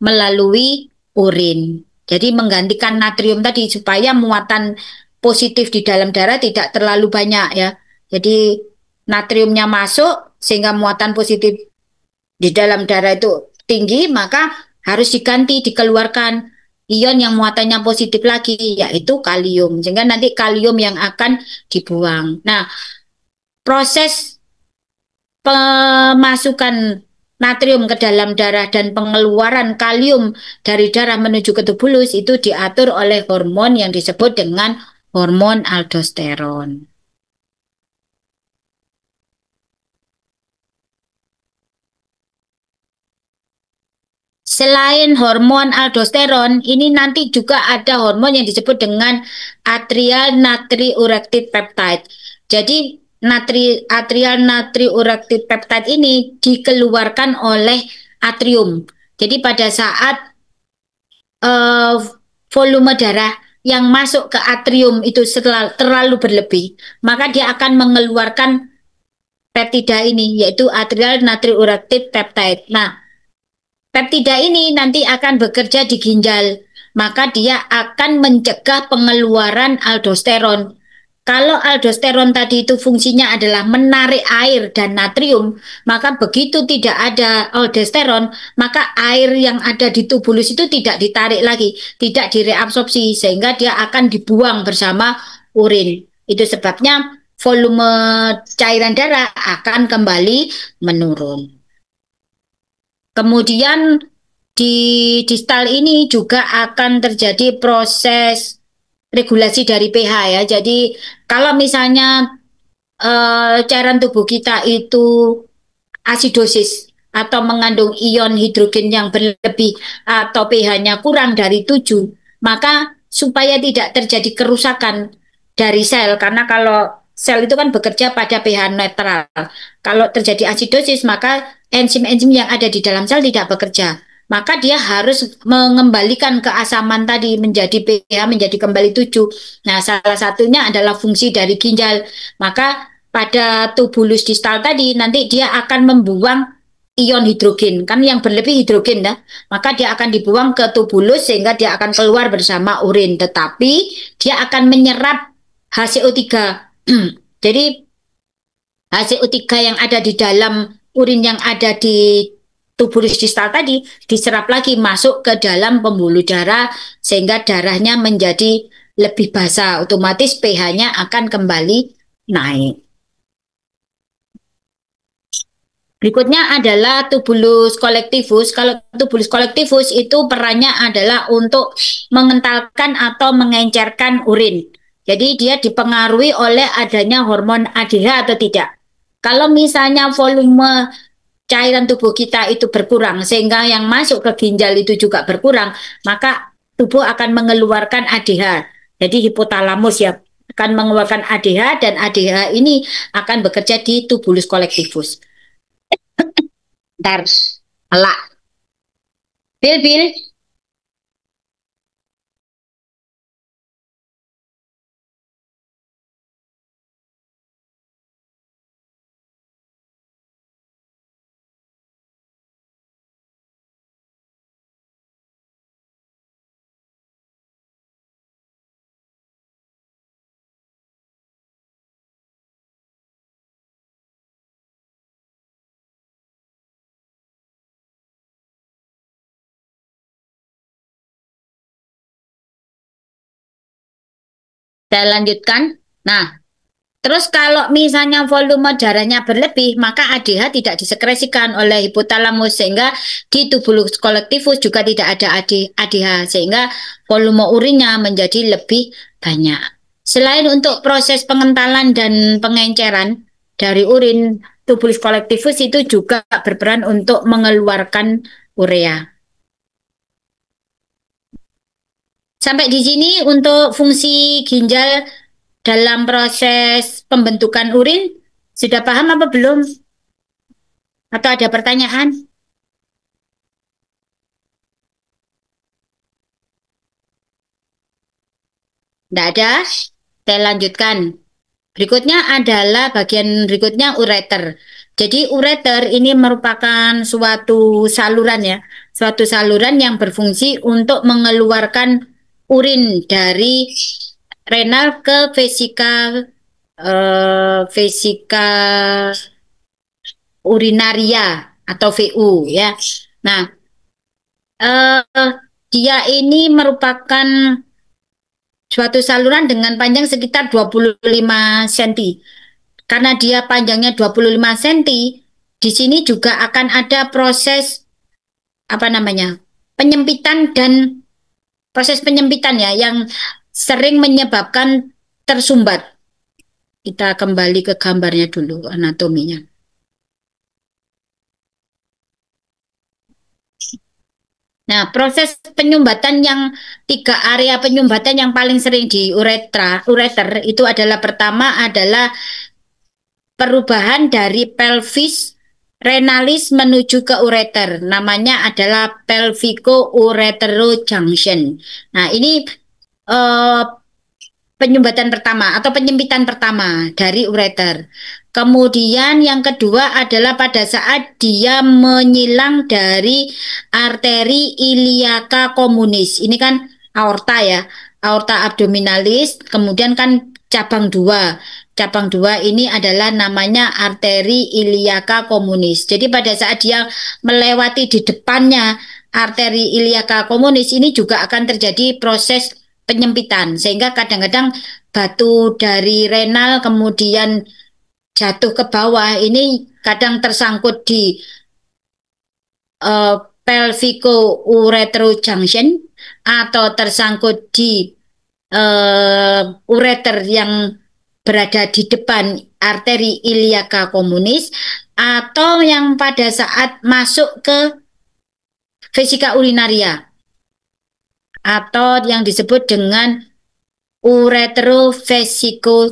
melalui urin. Jadi menggantikan natrium tadi supaya muatan positif di dalam darah tidak terlalu banyak ya. Jadi natriumnya masuk sehingga muatan positif di dalam darah itu tinggi, maka harus diganti, dikeluarkan ion yang muatannya positif lagi, yaitu kalium. Sehingga nanti kalium yang akan dibuang. Nah, proses pemasukan natrium ke dalam darah dan pengeluaran kalium dari darah menuju ke tubulus itu diatur oleh hormon yang disebut dengan hormon aldosteron. Selain hormon aldosteron, ini nanti juga ada hormon yang disebut dengan atrial natriuretic peptide. Jadi atrial natriuretic peptide ini dikeluarkan oleh atrium. Jadi pada saat volume darah yang masuk ke atrium itu terlalu berlebih, maka dia akan mengeluarkan peptida ini, yaitu atrial natriuretic peptide. Nah, peptida ini nanti akan bekerja di ginjal, maka dia akan mencegah pengeluaran aldosteron. Kalau aldosteron tadi itu fungsinya adalah menarik air dan natrium, maka begitu tidak ada aldosteron, maka air yang ada di tubulus itu tidak ditarik lagi, tidak direabsorpsi, sehingga dia akan dibuang bersama urin. Itu sebabnya volume cairan darah akan kembali menurun. Kemudian di distal ini juga akan terjadi proses regulasi dari pH ya. Jadi kalau misalnya cairan tubuh kita itu asidosis atau mengandung ion hidrogen yang berlebih atau pH-nya kurang dari 7, maka supaya tidak terjadi kerusakan dari sel, karena kalau sel itu kan bekerja pada pH netral. Kalau terjadi asidosis, maka enzim-enzim yang ada di dalam sel tidak bekerja. Maka dia harus mengembalikan keasaman tadi menjadi pH menjadi kembali 7. Nah, salah satunya adalah fungsi dari ginjal. Maka pada tubulus distal tadi nanti dia akan membuang ion hidrogen, kan yang berlebih hidrogen dah, maka dia akan dibuang ke tubulus sehingga dia akan keluar bersama urin, tetapi dia akan menyerap HCO3. Jadi HCO3 yang ada di dalam urin yang ada di tubulus distal tadi diserap lagi masuk ke dalam pembuluh darah sehingga darahnya menjadi lebih basah, otomatis pH-nya akan kembali naik. Berikutnya adalah tubulus kolektivus. Kalau tubulus kolektivus itu perannya adalah untuk mengentalkan atau mengencerkan urin. Jadi dia dipengaruhi oleh adanya hormon ADH atau tidak. Kalau misalnya volume cairan tubuh kita itu berkurang sehingga yang masuk ke ginjal itu juga berkurang, maka tubuh akan mengeluarkan ADH. Jadi hipotalamus ya akan mengeluarkan ADH dan ADH ini akan bekerja di tubulus kolektivus. Ntar, elak. Bil. Saya lanjutkan. Nah, terus kalau misalnya volume darahnya berlebih, maka ADH tidak disekresikan oleh hipotalamus sehingga di tubulus kolektivus juga tidak ada ADH sehingga volume urinnya menjadi lebih banyak. Selain untuk proses pengentalan dan pengenceran dari urin, tubulus kolektivus itu juga berperan untuk mengeluarkan urea. Sampai di sini untuk fungsi ginjal dalam proses pembentukan urin, sudah paham apa belum? Atau ada pertanyaan? Tidak ada? Saya lanjutkan. Berikutnya adalah bagian berikutnya ureter. Jadi ureter ini merupakan suatu saluran ya, suatu saluran yang berfungsi untuk mengeluarkan urin dari renal ke vesika urinaria atau VU ya. Nah, dia ini merupakan suatu saluran dengan panjang sekitar 25 cm. Karena dia panjangnya 25 cm, di sini juga akan ada proses apa namanya? Penyempitan dan proses penyempitan ya yang sering menyebabkan tersumbat. Kita kembali ke gambarnya dulu anatominya. Nah, proses penyumbatan yang 3 area penyumbatan yang paling sering di ureter itu adalah pertama adalah perubahan dari pelvis renalis menuju ke ureter. Namanya adalah pelvico-uretero junction. Nah, ini penyumbatan pertama atau penyempitan pertama dari ureter. Kemudian yang kedua adalah pada saat dia menyilang dari arteri iliaca communis. Ini kan aorta ya, aorta abdominalis. Kemudian kan cabang 2. Cabang 2 ini adalah namanya arteri iliaca communis. Jadi pada saat dia melewati di depannya arteri iliaca communis ini juga akan terjadi proses penyempitan sehingga kadang-kadang batu dari renal kemudian jatuh ke bawah, ini kadang tersangkut di pelvico-ureter junction atau tersangkut di ureter yang berada di depan arteri iliaca communis, atau yang pada saat masuk ke vesika urinaria atau yang disebut dengan uretero-vesico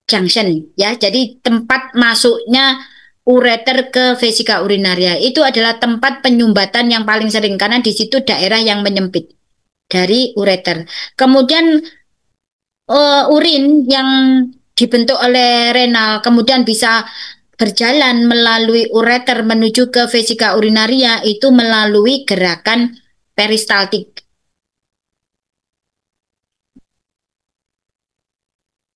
junction ya. Jadi tempat masuknya ureter ke vesika urinaria itu adalah tempat penyumbatan yang paling sering karena di situ daerah yang menyempit dari ureter. Kemudian urin yang dibentuk oleh renal kemudian bisa berjalan melalui ureter menuju ke vesika urinaria itu melalui gerakan peristaltik.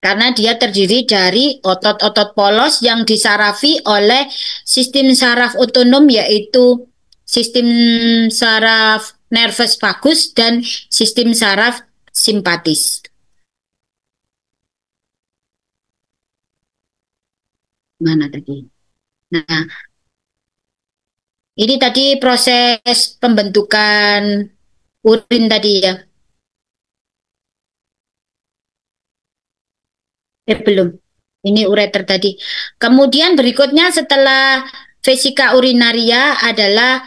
Karena dia terdiri dari otot-otot polos yang disarafi oleh sistem saraf otonom, yaitu sistem saraf nervus vagus dan sistem saraf simpatis. Mana tadi? Nah, ini tadi proses pembentukan urin tadi ya. Belum. Ini ureter tadi. Kemudian berikutnya setelah vesika urinaria adalah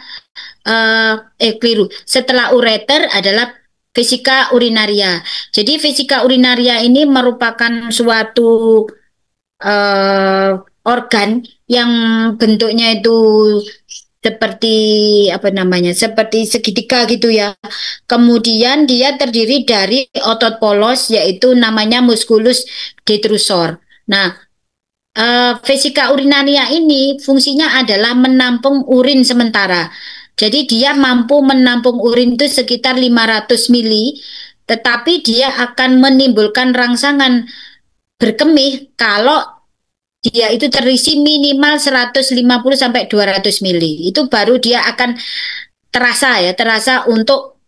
keliru. Setelah ureter adalah vesika urinaria. Jadi vesika urinaria ini merupakan suatu organ yang bentuknya itu seperti apa namanya, seperti segitiga gitu ya. Kemudian dia terdiri dari otot polos yaitu namanya musculus detrusor. Nah, vesika urinaria ini fungsinya adalah menampung urin sementara. Jadi dia mampu menampung urin itu sekitar 500 mili, tetapi dia akan menimbulkan rangsangan berkemih kalau dia itu terisi minimal 150 sampai 200 mili. Itu baru dia akan terasa ya, terasa untuk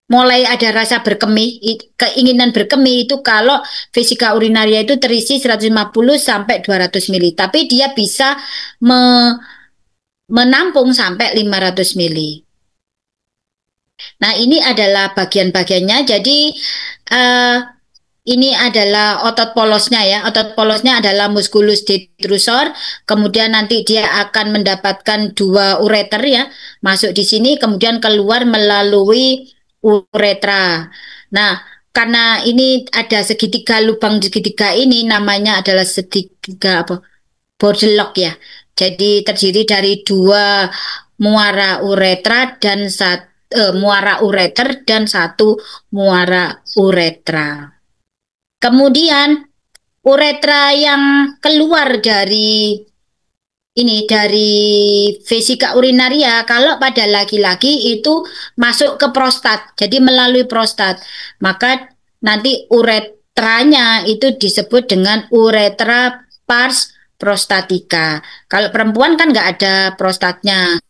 mulai ada rasa berkemih, keinginan berkemih itu kalau vesika urinaria itu terisi 150 sampai 200 mili. Tapi dia bisa menampung sampai 500 mili. Nah, ini adalah bagian-bagiannya. Jadi ini adalah otot polosnya ya. Otot polosnya adalah musculus detrusor. Kemudian nanti dia akan mendapatkan dua ureter ya. Masuk di sini kemudian keluar melalui uretra. Nah, karena ini ada segitiga, lubang segitiga ini namanya adalah segitiga apa? Bordelock ya. Jadi terdiri dari dua muara uretra dan muara ureter dan satu muara uretra. Kemudian uretra yang keluar dari vesika urinaria kalau pada laki-laki itu masuk ke prostat, jadi melalui prostat. Maka nanti uretranya itu disebut dengan uretra pars prostatica. Kalau perempuan kan nggak ada prostatnya.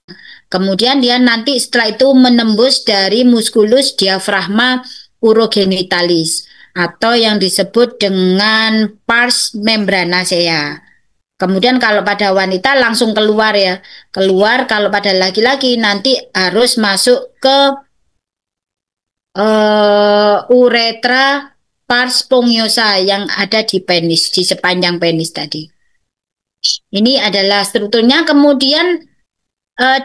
Kemudian dia nanti setelah itu menembus dari musculus diafragma urogenitalis atau yang disebut dengan pars membranacea. Kemudian kalau pada wanita langsung keluar ya. Keluar, kalau pada laki-laki nanti harus masuk ke uretra pars spongiosa yang ada di penis, di sepanjang penis tadi. Ini adalah strukturnya. Kemudian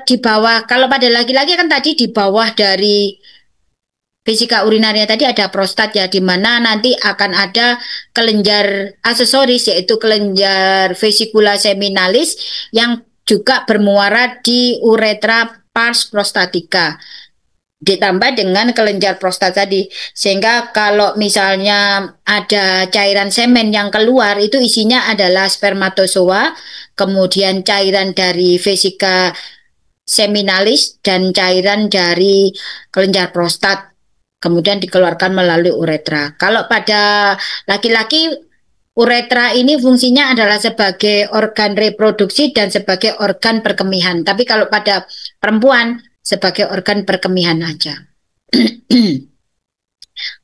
di bawah, kalau pada laki-laki kan tadi di bawah dari vesika urinaria tadi ada prostat ya, di mana nanti akan ada kelenjar aksesoris yaitu kelenjar vesicula seminalis yang juga bermuara di uretra pars prostatica. Ditambah dengan kelenjar prostat tadi, sehingga kalau misalnya ada cairan semen yang keluar itu isinya adalah spermatozoa, kemudian cairan dari vesika seminalis dan cairan dari kelenjar prostat, kemudian dikeluarkan melalui uretra. Kalau pada laki-laki, uretra ini fungsinya adalah sebagai organ reproduksi dan sebagai organ perkemihan. Tapi kalau pada perempuan sebagai organ perkemihan aja.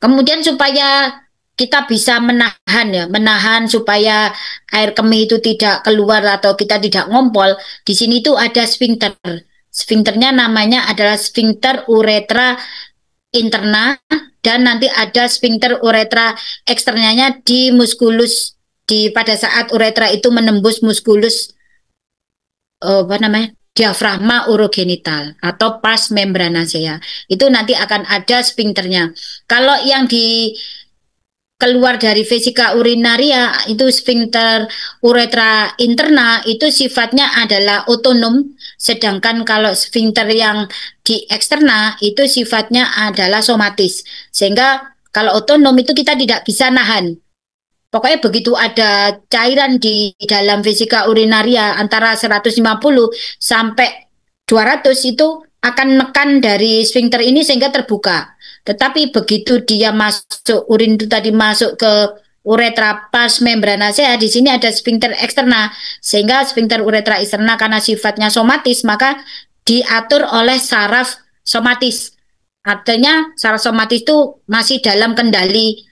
Kemudian supaya kita bisa menahan ya, menahan supaya air kemih itu tidak keluar atau kita tidak ngompol. Di sini tuh ada sphincter. Sphincternya namanya adalah sphincter uretra interna dan nanti ada sphincter uretra eksternanya di musculus di pada saat uretra itu menembus musculus apa namanya diafragma urogenital atau pars membranacea itu nanti akan ada sphincternya. Kalau yang di keluar dari vesika urinaria itu sphincter uretra interna itu sifatnya adalah otonom, sedangkan kalau sphincter yang di eksterna itu sifatnya adalah somatis. Sehingga kalau otonom itu kita tidak bisa nahan. Pokoknya begitu ada cairan di dalam vesika urinaria antara 150 sampai 200 itu akan menekan dari sphincter ini sehingga terbuka. Tetapi begitu dia masuk urin itu tadi masuk ke uretra pars membranacea, di sini ada sphincter eksterna sehingga sphincter uretra eksterna karena sifatnya somatis maka diatur oleh saraf somatis. Artinya saraf somatis itu masih dalam kendali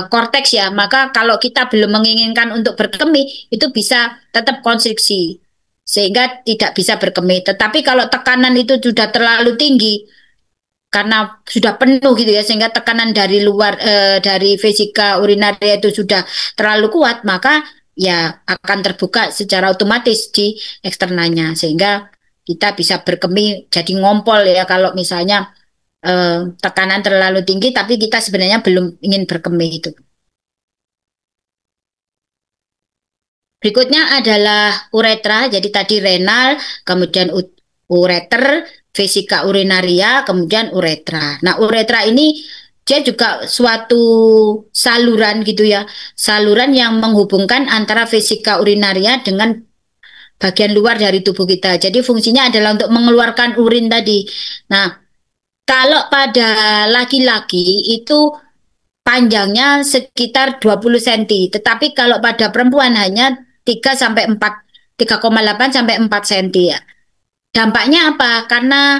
korteks ya, maka kalau kita belum menginginkan untuk berkemih itu bisa tetap konstriksi sehingga tidak bisa berkemih. Tetapi kalau tekanan itu sudah terlalu tinggi karena sudah penuh gitu ya, sehingga tekanan dari luar dari vesika urinaria itu sudah terlalu kuat, maka ya akan terbuka secara otomatis di eksternanya sehingga kita bisa berkemih jadi ngompol ya kalau misalnya tekanan terlalu tinggi tapi kita sebenarnya belum ingin berkemih itu. Berikutnya adalah uretra, jadi tadi renal, kemudian ureter, vesika urinaria, kemudian uretra. Nah, uretra ini dia juga suatu saluran gitu ya, saluran yang menghubungkan antara vesika urinaria dengan bagian luar dari tubuh kita. Jadi fungsinya adalah untuk mengeluarkan urin tadi. Nah, kalau pada laki-laki itu panjangnya sekitar 20 cm, tetapi kalau pada perempuan hanya 3 sampai 4, 3,8 sampai 4 cm ya. Dampaknya apa? Karena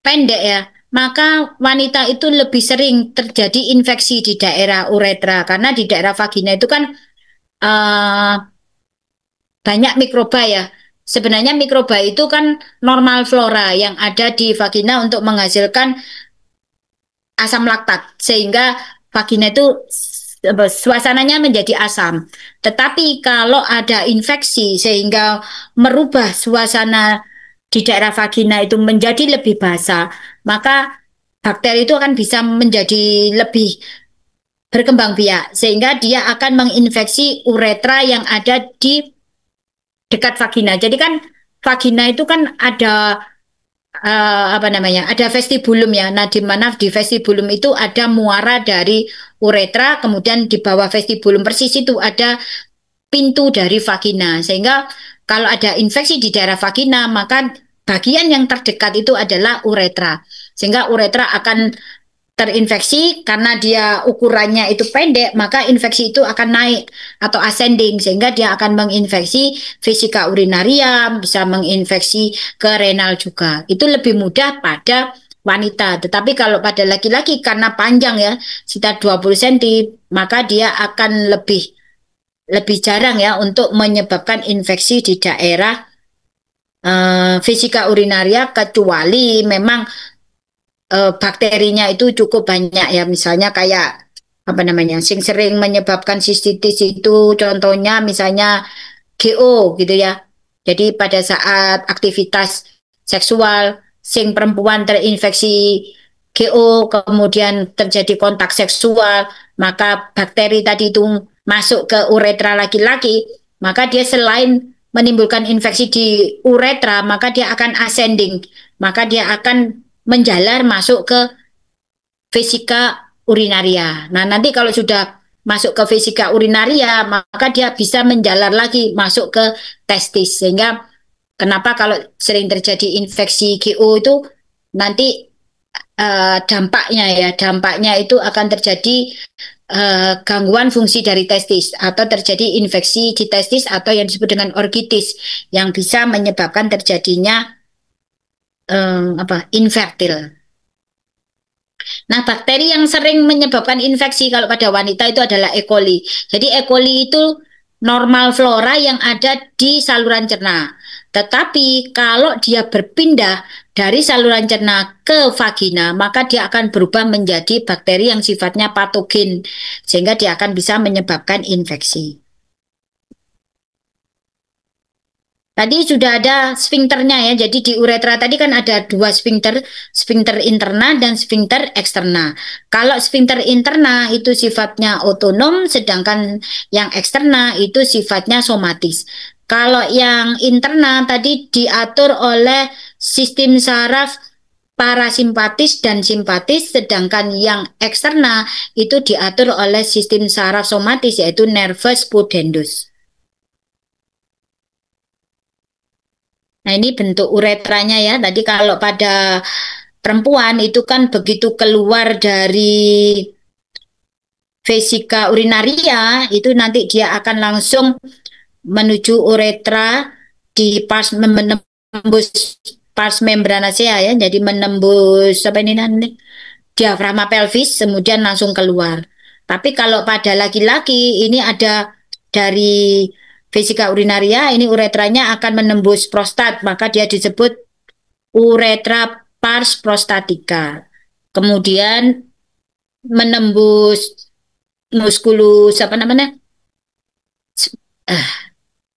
pendek ya, maka wanita itu lebih sering terjadi infeksi di daerah uretra karena di daerah vagina itu kan uh, banyak mikroba ya. Sebenarnya mikroba itu kan normal flora yang ada di vagina untuk menghasilkan asam laktat sehingga vagina itu suasananya menjadi asam. Tetapi kalau ada infeksi sehingga merubah suasana di daerah vagina itu menjadi lebih basah, maka bakteri itu akan bisa menjadi lebih berkembang biak sehingga dia akan menginfeksi uretra yang ada di dekat vagina. Jadi kan vagina itu kan ada apa namanya? Ada vestibulum ya. Nah, di mana di vestibulum itu ada muara dari uretra, kemudian di bawah vestibulum persis itu ada pintu dari vagina. Sehingga kalau ada infeksi di daerah vagina, maka bagian yang terdekat itu adalah uretra. Sehingga uretra akan terinfeksi karena dia ukurannya itu pendek, maka infeksi itu akan naik atau ascending sehingga dia akan menginfeksi vesika urinaria, bisa menginfeksi ke renal juga. Itu lebih mudah pada wanita. Tetapi kalau pada laki-laki karena panjang ya, sekitar 20 cm, maka dia akan lebih jarang ya untuk menyebabkan infeksi di daerah vesika urinaria kecuali memang bakterinya itu cukup banyak ya, misalnya kayak apa namanya sing sering menyebabkan sistitis itu contohnya misalnya GO gitu ya. Jadi pada saat aktivitas seksual sing perempuan terinfeksi GO kemudian terjadi kontak seksual maka bakteri tadi itu masuk ke uretra laki-laki maka dia selain menimbulkan infeksi di uretra maka dia akan ascending maka dia akan menjalar masuk ke vesika urinaria. Nah, nanti kalau sudah masuk ke vesika urinaria, maka dia bisa menjalar lagi masuk ke testis. Sehingga kenapa kalau sering terjadi infeksi GO itu nanti dampaknya itu akan terjadi gangguan fungsi dari testis atau terjadi infeksi di testis atau yang disebut dengan orgitis yang bisa menyebabkan terjadinya infertil. Nah, bakteri yang sering menyebabkan infeksi kalau pada wanita itu adalah E. coli. Jadi E. coli itu normal flora yang ada di saluran cerna. Tetapi kalau dia berpindah dari saluran cerna ke vagina, maka dia akan berubah menjadi bakteri yang sifatnya patogen, sehingga dia akan bisa menyebabkan infeksi. Tadi sudah ada sfinkternya ya. Jadi di uretra tadi kan ada dua sfinkter, sfinkter interna dan sfinkter eksterna. Kalau sfinkter interna itu sifatnya otonom, sedangkan yang eksterna itu sifatnya somatis. Kalau yang interna tadi diatur oleh sistem saraf parasimpatis dan simpatis, sedangkan yang eksterna itu diatur oleh sistem saraf somatis yaitu nervus pudendus. Nah, ini bentuk uretranya ya. Tadi kalau pada perempuan itu kan begitu keluar dari vesika urinaria, itu nanti dia akan langsung menuju uretra di pas menembus pars membranacea ya. Jadi menembus apa ini nanti diafragma pelvis kemudian langsung keluar. Tapi kalau pada laki-laki ini ada dari vesika urinaria, ini uretranya akan menembus prostat, maka dia disebut uretra pars prostatica. Kemudian menembus muskulus apa namanya? Uh,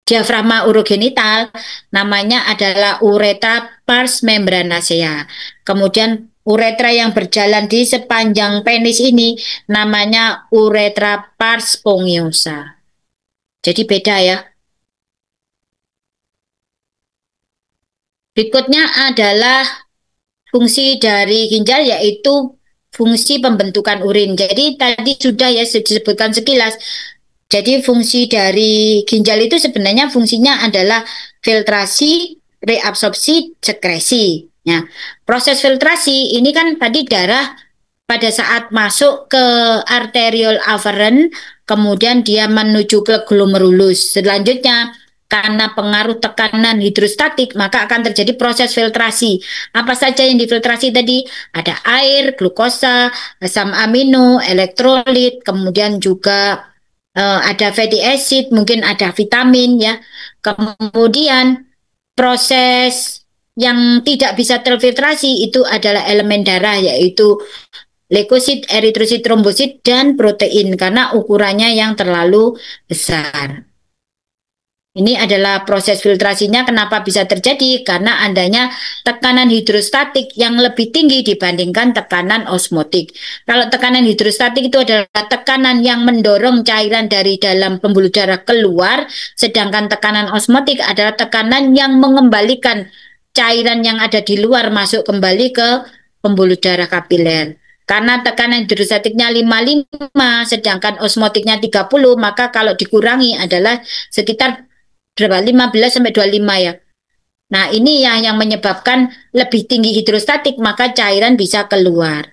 diafragma urogenital namanya adalah uretra pars membranacea. Kemudian uretra yang berjalan di sepanjang penis ini namanya uretra pars spongiosa. Jadi beda ya. Berikutnya adalah fungsi dari ginjal yaitu fungsi pembentukan urin. Jadi tadi sudah ya disebutkan sekilas. Jadi fungsi dari ginjal itu sebenarnya fungsinya adalah filtrasi, reabsorpsi, sekresi. Ya, proses filtrasi ini kan tadi darah pada saat masuk ke arteriol aferen, kemudian dia menuju ke glomerulus. Selanjutnya, karena pengaruh tekanan hidrostatik, maka akan terjadi proses filtrasi. Apa saja yang difiltrasi tadi? Ada air, glukosa, asam amino, elektrolit, kemudian juga ada fatty acid, mungkin ada vitamin ya. Kemudian proses yang tidak bisa terfiltrasi itu adalah elemen darah yaitu leukosit, eritrosit, trombosit, dan protein karena ukurannya yang terlalu besar. Ini adalah proses filtrasinya kenapa bisa terjadi karena adanya tekanan hidrostatik yang lebih tinggi dibandingkan tekanan osmotik. Kalau tekanan hidrostatik itu adalah tekanan yang mendorong cairan dari dalam pembuluh darah keluar, sedangkan tekanan osmotik adalah tekanan yang mengembalikan cairan yang ada di luar masuk kembali ke pembuluh darah kapiler. Karena tekanan hidrostatiknya 55, sedangkan osmotiknya 30, maka kalau dikurangi adalah sekitar berapa 15 sampai 25 ya. Nah, ini yang menyebabkan lebih tinggi hidrostatik maka cairan bisa keluar.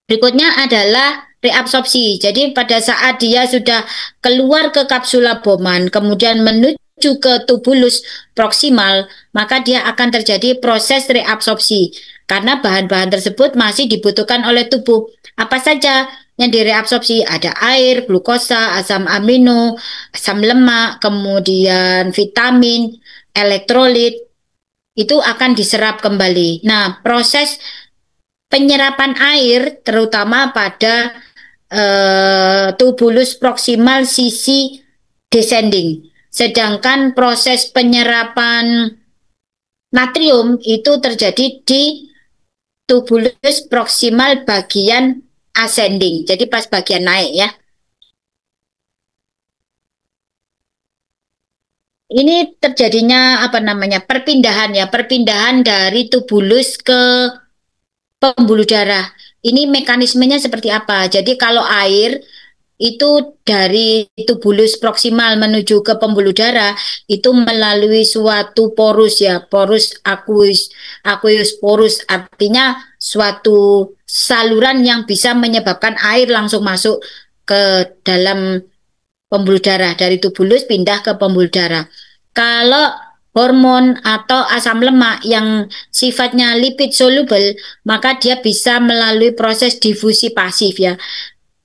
Berikutnya adalah reabsorpsi. Jadi pada saat dia sudah keluar ke kapsula Bowman kemudian menuju ke tubulus proksimal, maka dia akan terjadi proses reabsorpsi karena bahan-bahan tersebut masih dibutuhkan oleh tubuh. Apa saja yang direabsorpsi? Ada air, glukosa, asam amino, asam lemak, kemudian vitamin, elektrolit, itu akan diserap kembali. Nah, proses penyerapan air terutama pada tubulus proksimal sisi descending. Sedangkan proses penyerapan natrium itu terjadi di tubulus proksimal bagian ascending. Jadi pas bagian naik ya. Ini terjadinya apa namanya? Perpindahan ya, perpindahan dari tubulus ke pembuluh darah. Ini mekanismenya seperti apa? Jadi kalau air itu dari tubulus proksimal menuju ke pembuluh darah itu melalui suatu porus ya, porus aqueous, aqueous porus artinya suatu saluran yang bisa menyebabkan air langsung masuk ke dalam pembuluh darah dari tubulus pindah ke pembuluh darah. Kalau hormon atau asam lemak yang sifatnya lipid soluble, maka dia bisa melalui proses difusi pasif ya.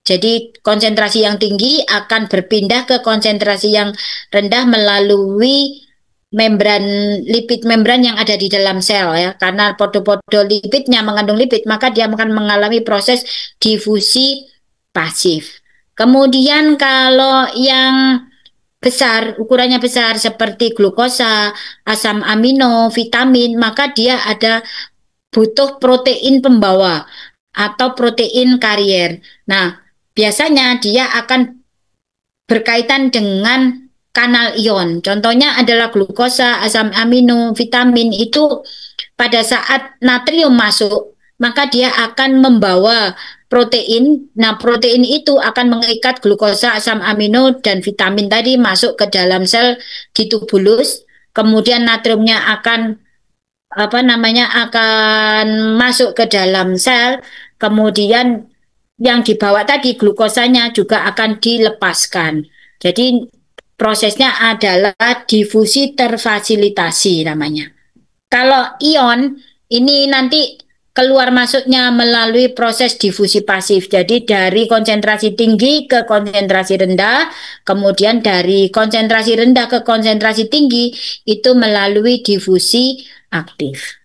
Jadi konsentrasi yang tinggi akan berpindah ke konsentrasi yang rendah melalui membran lipid membran yang ada di dalam sel ya. Karena podo-podo lipidnya mengandung lipid, maka dia akan mengalami proses difusi pasif. Kemudian kalau yang besar, ukurannya besar seperti glukosa, asam amino, vitamin, maka dia ada butuh protein pembawa atau protein karier. Nah, biasanya dia akan berkaitan dengan kanal ion. Contohnya adalah glukosa, asam amino, vitamin itu pada saat natrium masuk, maka dia akan membawa protein. Nah, protein itu akan mengikat glukosa, asam amino, dan vitamin tadi masuk ke dalam sel di tubulus. Kemudian natriumnya akan akan masuk ke dalam sel, kemudian yang dibawa tadi glukosanya juga akan dilepaskan. Jadi prosesnya adalah difusi terfasilitasi namanya. Kalau ion ini nanti keluar masuknya melalui proses difusi pasif. Jadi dari konsentrasi tinggi ke konsentrasi rendah, kemudian dari konsentrasi rendah ke konsentrasi tinggi itu melalui difusi aktif.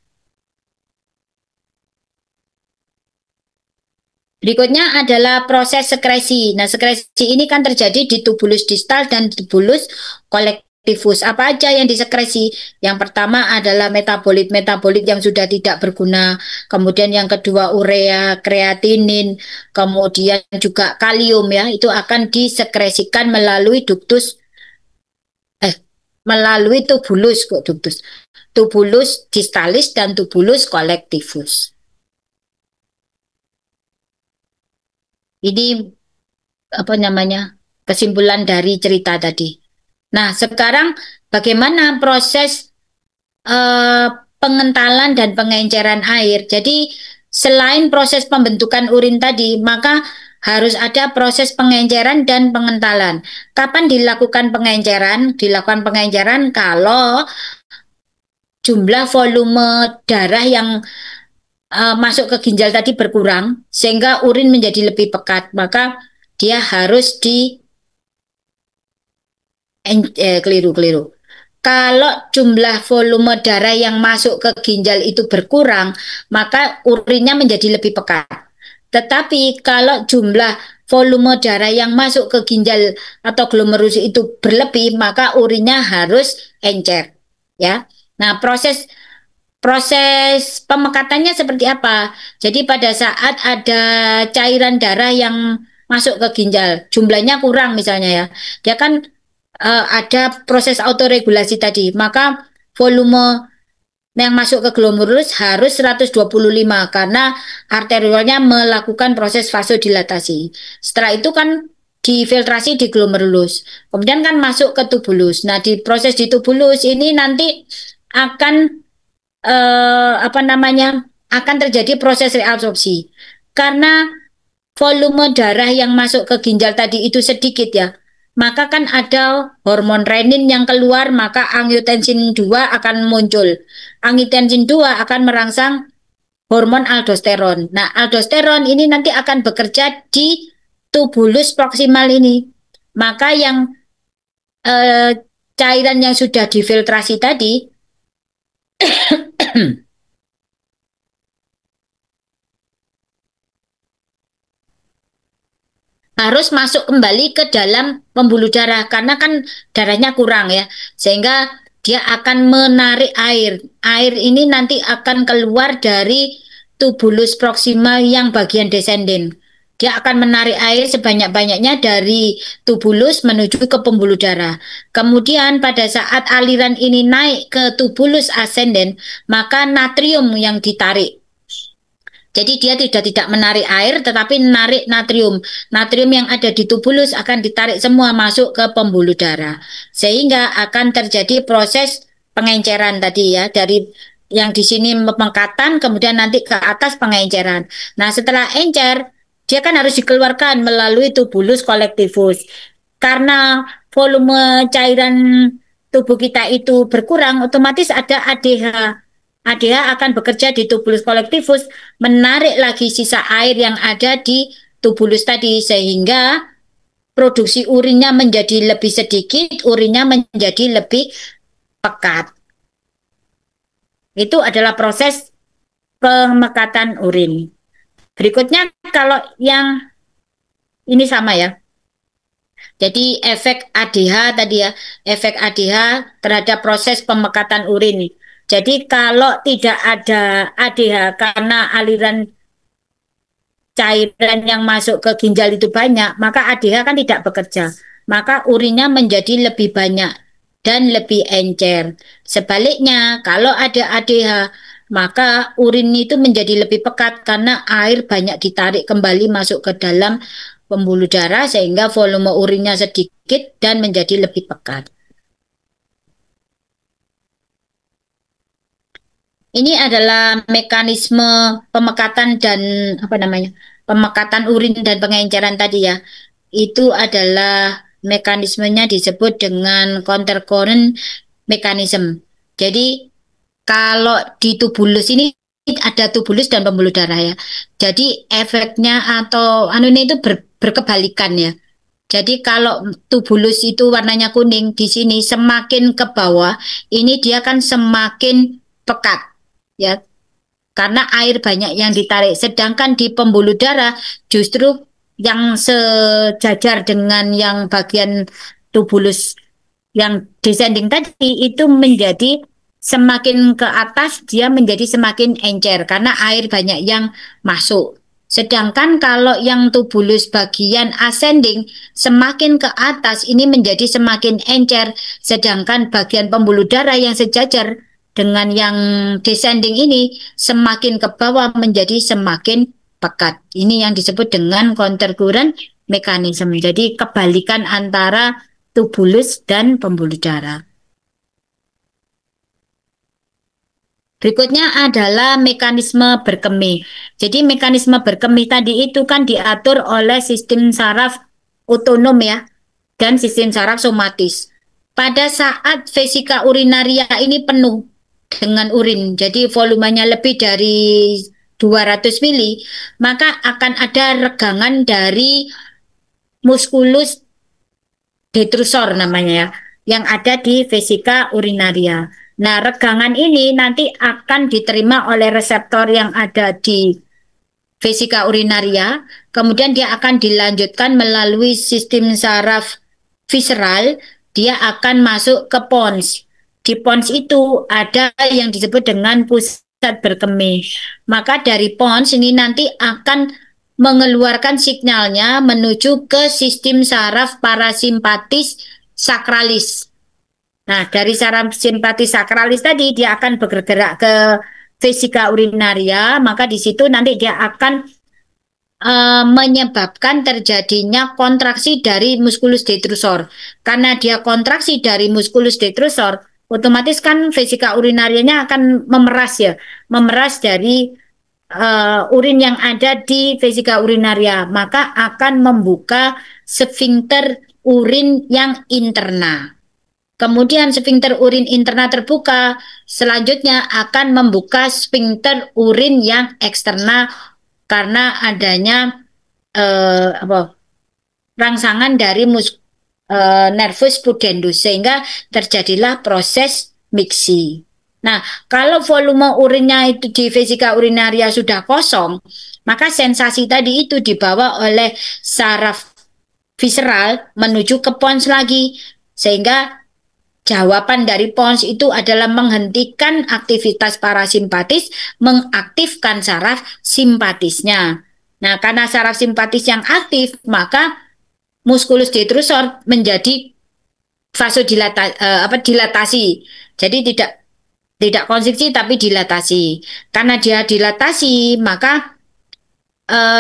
Berikutnya adalah proses sekresi. Nah, sekresi ini kan terjadi di tubulus distal dan tubulus kolektivus. Apa aja yang disekresi? Yang pertama adalah metabolit-metabolit yang sudah tidak berguna. Kemudian yang kedua urea, kreatinin, kemudian juga kalium ya, itu akan disekresikan melalui melalui tubulus kok duktus. Tubulus distalis dan tubulus kolektivus. Ini apa namanya? Kesimpulan dari cerita tadi. Nah, sekarang bagaimana proses eh, pengentalan dan pengenceran air? Jadi, selain proses pembentukan urin tadi, maka harus ada proses pengenceran dan pengentalan. Kapan dilakukan pengenceran? Dilakukan pengenceran kalau jumlah volume darah yang masuk ke ginjal tadi berkurang sehingga urin menjadi lebih pekat, maka dia harus keliru. Kalau jumlah volume darah yang masuk ke ginjal itu berkurang, maka urinnya menjadi lebih pekat. Tetapi kalau jumlah volume darah yang masuk ke ginjal atau glomerulus itu berlebih, maka urinnya harus encer. Ya. Nah, proses proses pemekatannya seperti apa? Jadi pada saat ada cairan darah yang masuk ke ginjal, jumlahnya kurang misalnya ya, dia kan ada proses autoregulasi tadi, maka volume yang masuk ke glomerulus harus 125 karena arteriolnya melakukan proses vasodilatasi. Setelah itu kan difiltrasi di glomerulus, kemudian kan masuk ke tubulus. Nah, di proses di tubulus ini nanti akan akan terjadi proses reabsorpsi karena volume darah yang masuk ke ginjal tadi itu sedikit ya, maka kan ada hormon renin yang keluar, maka angiotensin 2 akan muncul. Angiotensin 2 akan merangsang hormon aldosteron. Nah, aldosteron ini nanti akan bekerja di tubulus proksimal ini. Maka yang cairan yang sudah difiltrasi tadi harus masuk kembali ke dalam pembuluh darah karena kan darahnya kurang ya, sehingga dia akan menarik air. Air ini nanti akan keluar dari tubulus proksimal yang bagian descending. Dia akan menarik air sebanyak-banyaknya dari tubulus menuju ke pembuluh darah. Kemudian pada saat aliran ini naik ke tubulus ascending, maka natrium yang ditarik. Jadi dia tidak menarik air, tetapi menarik natrium. Natrium yang ada di tubulus akan ditarik semua masuk ke pembuluh darah. Sehingga akan terjadi proses pengenceran tadi ya, dari yang di sini pemekatan, kemudian nanti ke atas pengenceran. Nah, setelah encer, dia kan harus dikeluarkan melalui tubulus kolektivus. Karena volume cairan tubuh kita itu berkurang, otomatis ada ADH. ADH akan bekerja di tubulus kolektifus, menarik lagi sisa air yang ada di tubulus tadi, sehingga produksi urinnya menjadi lebih sedikit, urinnya menjadi lebih pekat. Itu adalah proses pemekatan urin. Berikutnya kalau yang ini sama ya. Jadi efek ADH tadi ya, efek ADH terhadap proses pemekatan urin. Jadi kalau tidak ada ADH karena aliran cairan yang masuk ke ginjal itu banyak, maka ADH kan tidak bekerja. Maka urinnya menjadi lebih banyak dan lebih encer. Sebaliknya, kalau ada ADH, maka urin itu menjadi lebih pekat karena air banyak ditarik kembali masuk ke dalam pembuluh darah sehingga volume urinnya sedikit dan menjadi lebih pekat. Ini adalah mekanisme pemekatan dan apa namanya? Pemekatan urin dan pengenceran tadi ya. Itu adalah mekanismenya disebut dengan counter current mechanism. Jadi kalau di tubulus ini ada tubulus dan pembuluh darah ya. Jadi efeknya atau anunya itu berkebalikan ya. Jadi kalau tubulus itu warnanya kuning, di sini semakin ke bawah, ini dia kan semakin pekat ya, karena air banyak yang ditarik. Sedangkan di pembuluh darah justru yang sejajar dengan yang bagian tubulus yang descending tadi itu menjadi semakin ke atas dia menjadi semakin encer karena air banyak yang masuk. Sedangkan kalau yang tubulus bagian ascending semakin ke atas ini menjadi semakin encer, sedangkan bagian pembuluh darah yang sejajar dengan yang descending ini semakin ke bawah menjadi semakin pekat. Ini yang disebut dengan counter current mechanism. Jadi kebalikan antara tubulus dan pembuluh darah. Berikutnya adalah mekanisme berkemih. Jadi mekanisme berkemih tadi itu kan diatur oleh sistem saraf otonom ya, dan sistem saraf somatis. Pada saat vesika urinaria ini penuh dengan urin, jadi volumenya lebih dari 200 mili, maka akan ada regangan dari muskulus detrusor namanya ya, yang ada di vesika urinaria. Nah, regangan ini nanti akan diterima oleh reseptor yang ada di vesika urinaria, kemudian dia akan dilanjutkan melalui sistem saraf visceral, dia akan masuk ke pons. Di pons itu ada yang disebut dengan pusat berkemih. Maka dari pons ini nanti akan mengeluarkan sinyalnya menuju ke sistem saraf parasimpatis sakralis. Nah, dari saraf simpatis sakralis tadi dia akan bergerak ke vesika urinaria, maka di situ nanti dia akan menyebabkan terjadinya kontraksi dari musculus detrusor. Karena dia kontraksi dari musculus detrusor, otomatis kan vesika urinarianya akan memeras ya, memeras dari urin yang ada di vesika urinaria, maka akan membuka sfinkter urin yang interna. Kemudian sfinkter urin interna terbuka, selanjutnya akan membuka sfinkter urin yang eksterna karena adanya rangsangan dari nervus pudendus sehingga terjadilah proses miksi. Nah, kalau volume urinnya itu di vesika urinaria sudah kosong, maka sensasi tadi itu dibawa oleh saraf visceral menuju ke pons lagi, sehingga jawaban dari pons itu adalah menghentikan aktivitas parasimpatis, mengaktifkan saraf simpatisnya. Nah, karena saraf simpatis yang aktif, maka musculus detrusor menjadi dilatasi. Jadi tidak konstriksi tapi dilatasi. Karena dia dilatasi, maka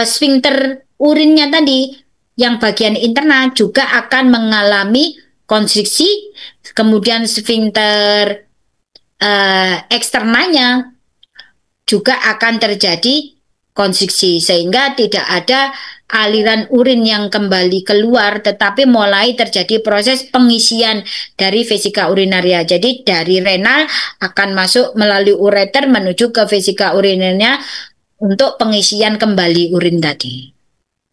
sfinkter urinnya tadi yang bagian interna juga akan mengalami konstriksi, kemudian sfinkter eksternanya juga akan terjadi konstriksi, sehingga tidak ada aliran urin yang kembali keluar, tetapi mulai terjadi proses pengisian dari vesika urinaria. Jadi dari renal akan masuk melalui ureter menuju ke vesika urinaria untuk pengisian kembali urin tadi.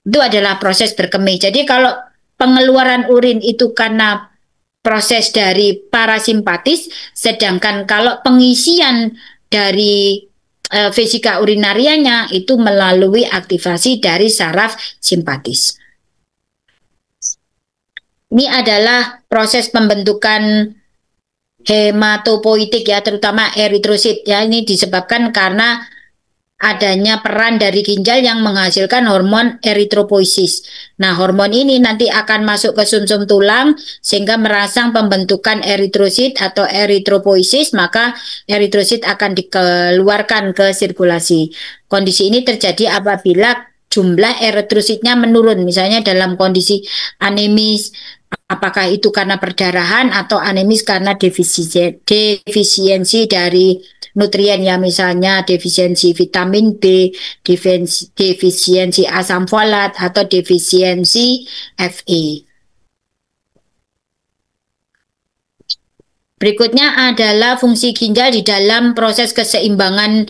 Itu adalah proses berkemih. Jadi kalau pengeluaran urin itu karena proses dari parasimpatis, sedangkan kalau pengisian dari vesika urinarianya itu melalui aktivasi dari saraf simpatis. Ini adalah proses pembentukan hematopoietik ya, terutama eritrosit ya. Ini disebabkan karena adanya peran dari ginjal yang menghasilkan hormon eritropoiesis. Nah, hormon ini nanti akan masuk ke sumsum tulang sehingga merangsang pembentukan eritrosit atau eritropoiesis, maka eritrosit akan dikeluarkan ke sirkulasi. Kondisi ini terjadi apabila jumlah eritrositnya menurun, misalnya dalam kondisi anemis, apakah itu karena perdarahan atau anemis karena defisiensi dari nutrien ya, misalnya defisiensi vitamin B, defisiensi asam folat, atau defisiensi Fe. Berikutnya adalah fungsi ginjal di dalam proses keseimbangan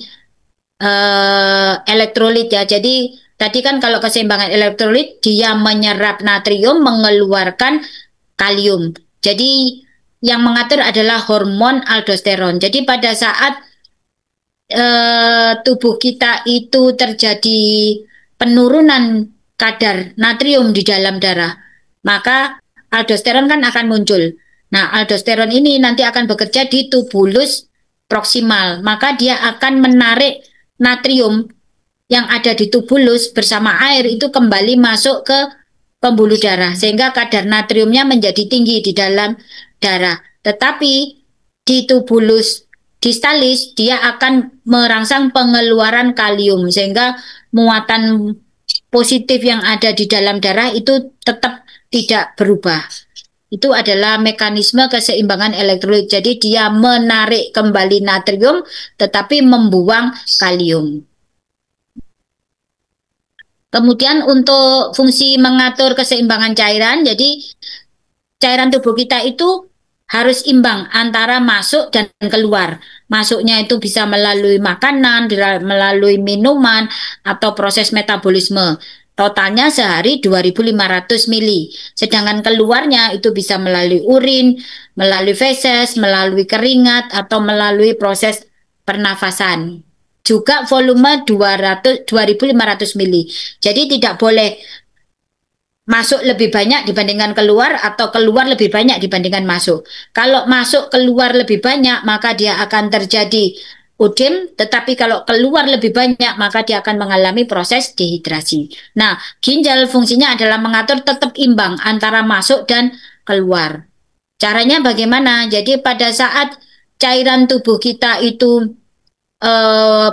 elektrolit ya. Jadi tadi kan kalau keseimbangan elektrolit dia menyerap natrium, mengeluarkan kalium. Jadi yang mengatur adalah hormon aldosteron. Jadi pada saat tubuh kita itu terjadi penurunan kadar natrium di dalam darah, maka aldosteron kan akan muncul. Nah, aldosteron ini nanti akan bekerja di tubulus proksimal, maka dia akan menarik natrium yang ada di tubulus bersama air itu kembali masuk ke pembuluh darah, sehingga kadar natriumnya menjadi tinggi di dalam darah. Tetapi di tubulus distalis dia akan merangsang pengeluaran kalium, sehingga muatan positif yang ada di dalam darah itu tetap tidak berubah. Itu adalah mekanisme keseimbangan elektrolit. Jadi dia menarik kembali natrium tetapi membuang kalium. Kemudian untuk fungsi mengatur keseimbangan cairan, jadi cairan tubuh kita itu harus imbang antara masuk dan keluar. Masuknya itu bisa melalui makanan, melalui minuman, atau proses metabolisme. Totalnya sehari 2.500 mili. Sedangkan keluarnya itu bisa melalui urin, melalui feses, melalui keringat, atau melalui proses pernafasan. Juga volume 2.500 mili. Jadi tidak boleh masuk lebih banyak dibandingkan keluar atau keluar lebih banyak dibandingkan masuk. Kalau masuk keluar lebih banyak maka dia akan terjadi udim, tetapi kalau keluar lebih banyak maka dia akan mengalami proses dehidrasi. Nah, ginjal fungsinya adalah mengatur tetap imbang antara masuk dan keluar. Caranya bagaimana? Jadi pada saat cairan tubuh kita itu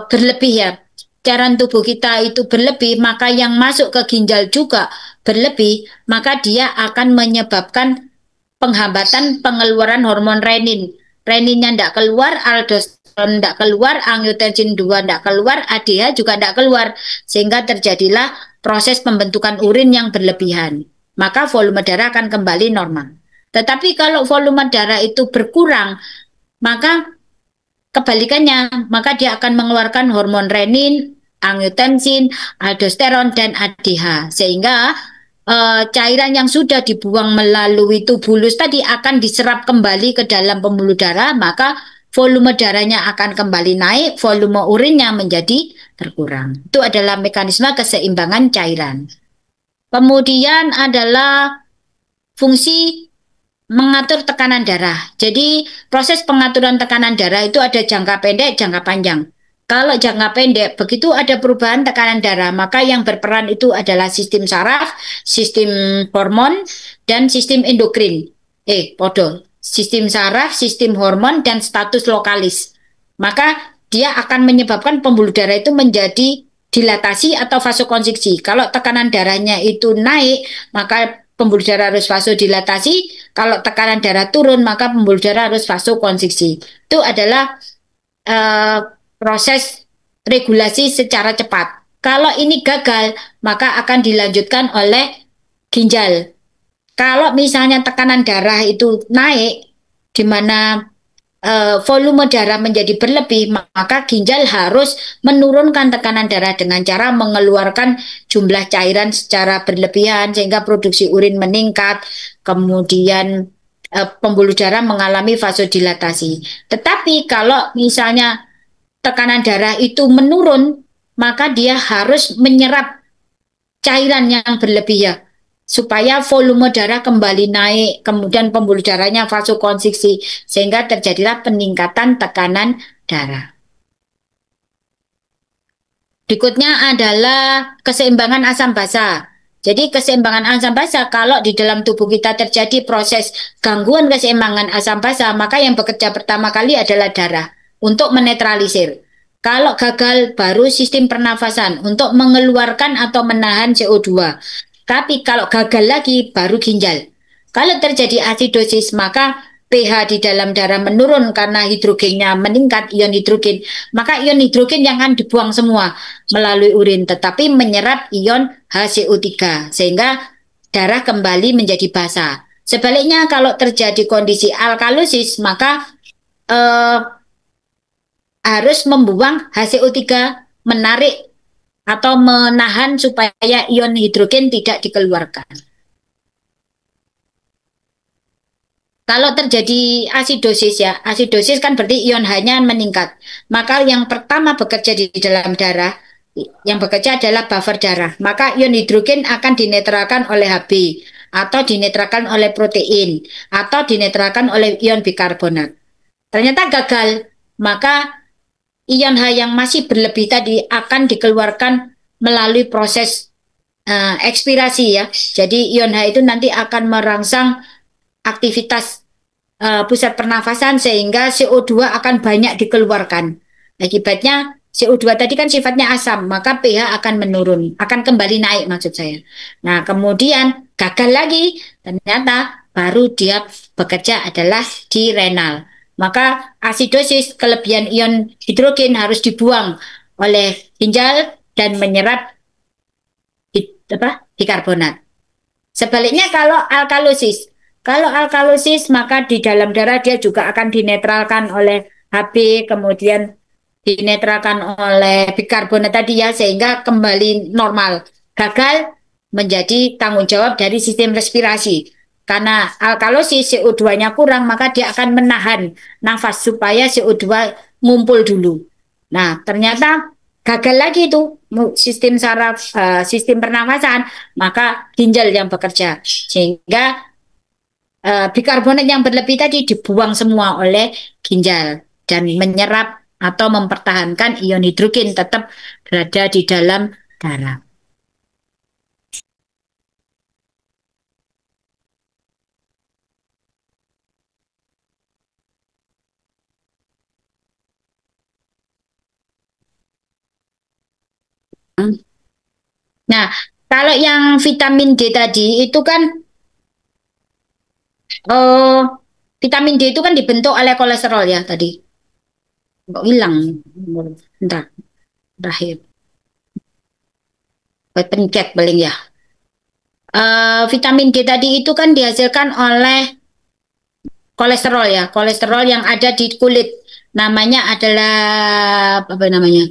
berlebih ya, cairan tubuh kita itu berlebih, maka yang masuk ke ginjal juga berlebih, maka dia akan menyebabkan penghambatan pengeluaran hormon renin. Reninnya tidak keluar, aldosteron tidak keluar, angiotensin 2 tidak keluar, ADH juga tidak keluar, sehingga terjadilah proses pembentukan urin yang berlebihan. Maka volume darah akan kembali normal. Tetapi kalau volume darah itu berkurang, maka kebalikannya, maka dia akan mengeluarkan hormon renin, angiotensin, aldosteron, dan ADH, sehingga cairan yang sudah dibuang melalui tubulus tadi akan diserap kembali ke dalam pembuluh darah, maka volume darahnya akan kembali naik, volume urinnya menjadi berkurang. Itu adalah mekanisme keseimbangan cairan. Kemudian adalah fungsi mengatur tekanan darah. Jadi proses pengaturan tekanan darah itu ada jangka pendek, jangka panjang. Kalau jangka pendek, begitu ada perubahan tekanan darah, maka yang berperan itu adalah sistem saraf, sistem hormon, dan sistem endokrin. Sistem saraf, sistem hormon, dan status lokalis. Maka dia akan menyebabkan pembuluh darah itu menjadi dilatasi atau vasokonstriksi. Kalau tekanan darahnya itu naik, maka pembuluh darah harus vasodilatasi. Kalau tekanan darah turun, maka pembuluh darah harus vasokonstriksi. Itu adalah proses regulasi secara cepat. Kalau ini gagal, maka akan dilanjutkan oleh ginjal. Kalau misalnya tekanan darah itu naik, di mana volume darah menjadi berlebih, maka ginjal harus menurunkan tekanan darah dengan cara mengeluarkan jumlah cairan secara berlebihan sehingga produksi urin meningkat, kemudian pembuluh darah mengalami vasodilatasi. Tetapi kalau misalnya tekanan darah itu menurun, maka dia harus menyerap cairan yang berlebih ya, supaya volume darah kembali naik, kemudian pembuluh darahnya vasokonstriksi, sehingga terjadilah peningkatan tekanan darah. Berikutnya adalah keseimbangan asam basa. Jadi keseimbangan asam basa, kalau di dalam tubuh kita terjadi proses gangguan keseimbangan asam basa, maka yang bekerja pertama kali adalah darah untuk menetralisir. Kalau gagal, baru sistem pernafasan untuk mengeluarkan atau menahan CO2. Tapi kalau gagal lagi, baru ginjal. Kalau terjadi asidosis, maka pH di dalam darah menurun karena hidrogennya meningkat, ion hidrogen. Maka ion hidrogen yang akan dibuang semua melalui urin, tetapi menyerap ion HCO3, sehingga darah kembali menjadi basa. Sebaliknya kalau terjadi kondisi alkalosis, maka eh, harus membuang HCO3, menarik atau menahan supaya ion hidrogen tidak dikeluarkan. Kalau terjadi asidosis ya, asidosis kan berarti ion H-nya meningkat. Maka yang pertama bekerja di dalam darah, yang bekerja adalah buffer darah. Maka ion hidrogen akan dinetralkan oleh Hb, atau dinetralkan oleh protein, atau dinetralkan oleh ion bikarbonat. Ternyata gagal, maka ion H yang masih berlebih tadi akan dikeluarkan melalui proses ekspirasi ya. Jadi ion H itu nanti akan merangsang aktivitas pusat pernafasan sehingga CO2 akan banyak dikeluarkan. Akibatnya CO2 tadi kan sifatnya asam, maka pH akan menurun, akan kembali naik maksud saya. Nah, kemudian gagal lagi, ternyata baru dia bekerja adalah di renal. Maka asidosis, kelebihan ion hidrogen harus dibuang oleh ginjal dan menyerap bikarbonat. Sebaliknya kalau alkalosis maka di dalam darah dia juga akan dinetralkan oleh Hb, kemudian dinetralkan oleh bikarbonat tadi ya, sehingga kembali normal. Gagal menjadi tanggung jawab dari sistem respirasi. Karena alkalosis CO2-nya kurang, maka dia akan menahan nafas supaya CO2 ngumpul dulu. Nah, ternyata gagal lagi itu sistem saraf, sistem pernafasan, maka ginjal yang bekerja. Sehingga bikarbonat yang berlebih tadi dibuang semua oleh ginjal dan menyerap atau mempertahankan ion hidrogen tetap berada di dalam darah. Nah, kalau yang vitamin D tadi itu kan vitamin D itu kan dibentuk oleh kolesterol ya tadi. Kok hilang? Bentar, terakhir. Pencet paling ya. Vitamin D tadi itu kan dihasilkan oleh kolesterol ya, kolesterol yang ada di kulit. Namanya adalah apa namanya?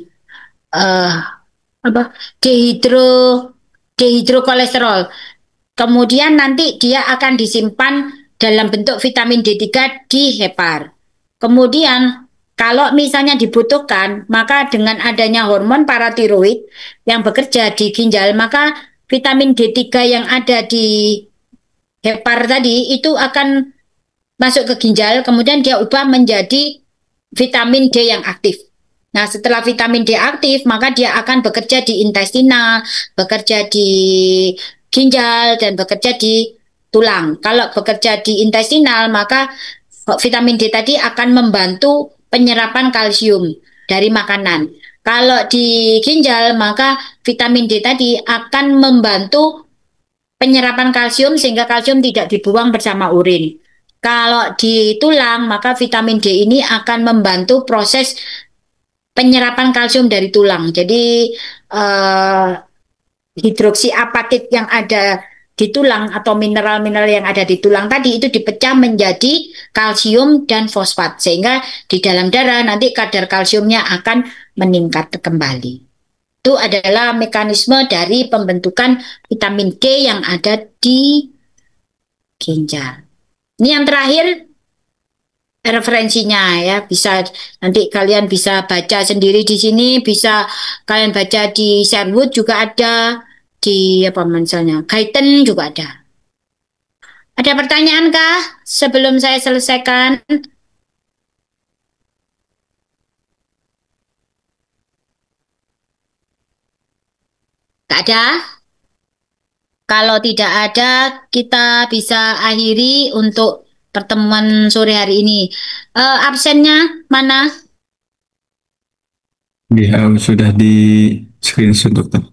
Uh, apa? Dehidrokolesterol. Kemudian nanti dia akan disimpan dalam bentuk vitamin D3 di hepar. Kemudian kalau misalnya dibutuhkan, maka dengan adanya hormon paratiroid yang bekerja di ginjal, maka vitamin D3 yang ada di hepar tadi itu akan masuk ke ginjal, kemudian dia ubah menjadi vitamin D yang aktif. Nah, setelah vitamin D aktif, maka dia akan bekerja di intestinal, bekerja di ginjal, dan bekerja di tulang. Kalau bekerja di intestinal, maka vitamin D tadi akan membantu penyerapan kalsium dari makanan. Kalau di ginjal, maka vitamin D tadi akan membantu penyerapan kalsium sehingga kalsium tidak dibuang bersama urin. Kalau di tulang, maka vitamin D ini akan membantu proses penyerapan kalsium dari tulang. Jadi eh, hidroksiapatit yang ada di tulang atau mineral-mineral yang ada di tulang tadi itu dipecah menjadi kalsium dan fosfat sehingga di dalam darah nanti kadar kalsiumnya akan meningkat kembali. Itu adalah mekanisme dari pembentukan vitamin D yang ada di ginjal. Ini yang terakhir referensinya ya, bisa nanti kalian bisa baca sendiri di sini, bisa kalian baca di Sherwood juga ada, di apa misalnya Guyton juga ada. Ada pertanyaan kah sebelum saya selesaikan? Gak ada? Kalau tidak ada, kita bisa akhiri untuk pertemuan sore hari ini. Absennya mana? Ya, sudah di screenshot dokter.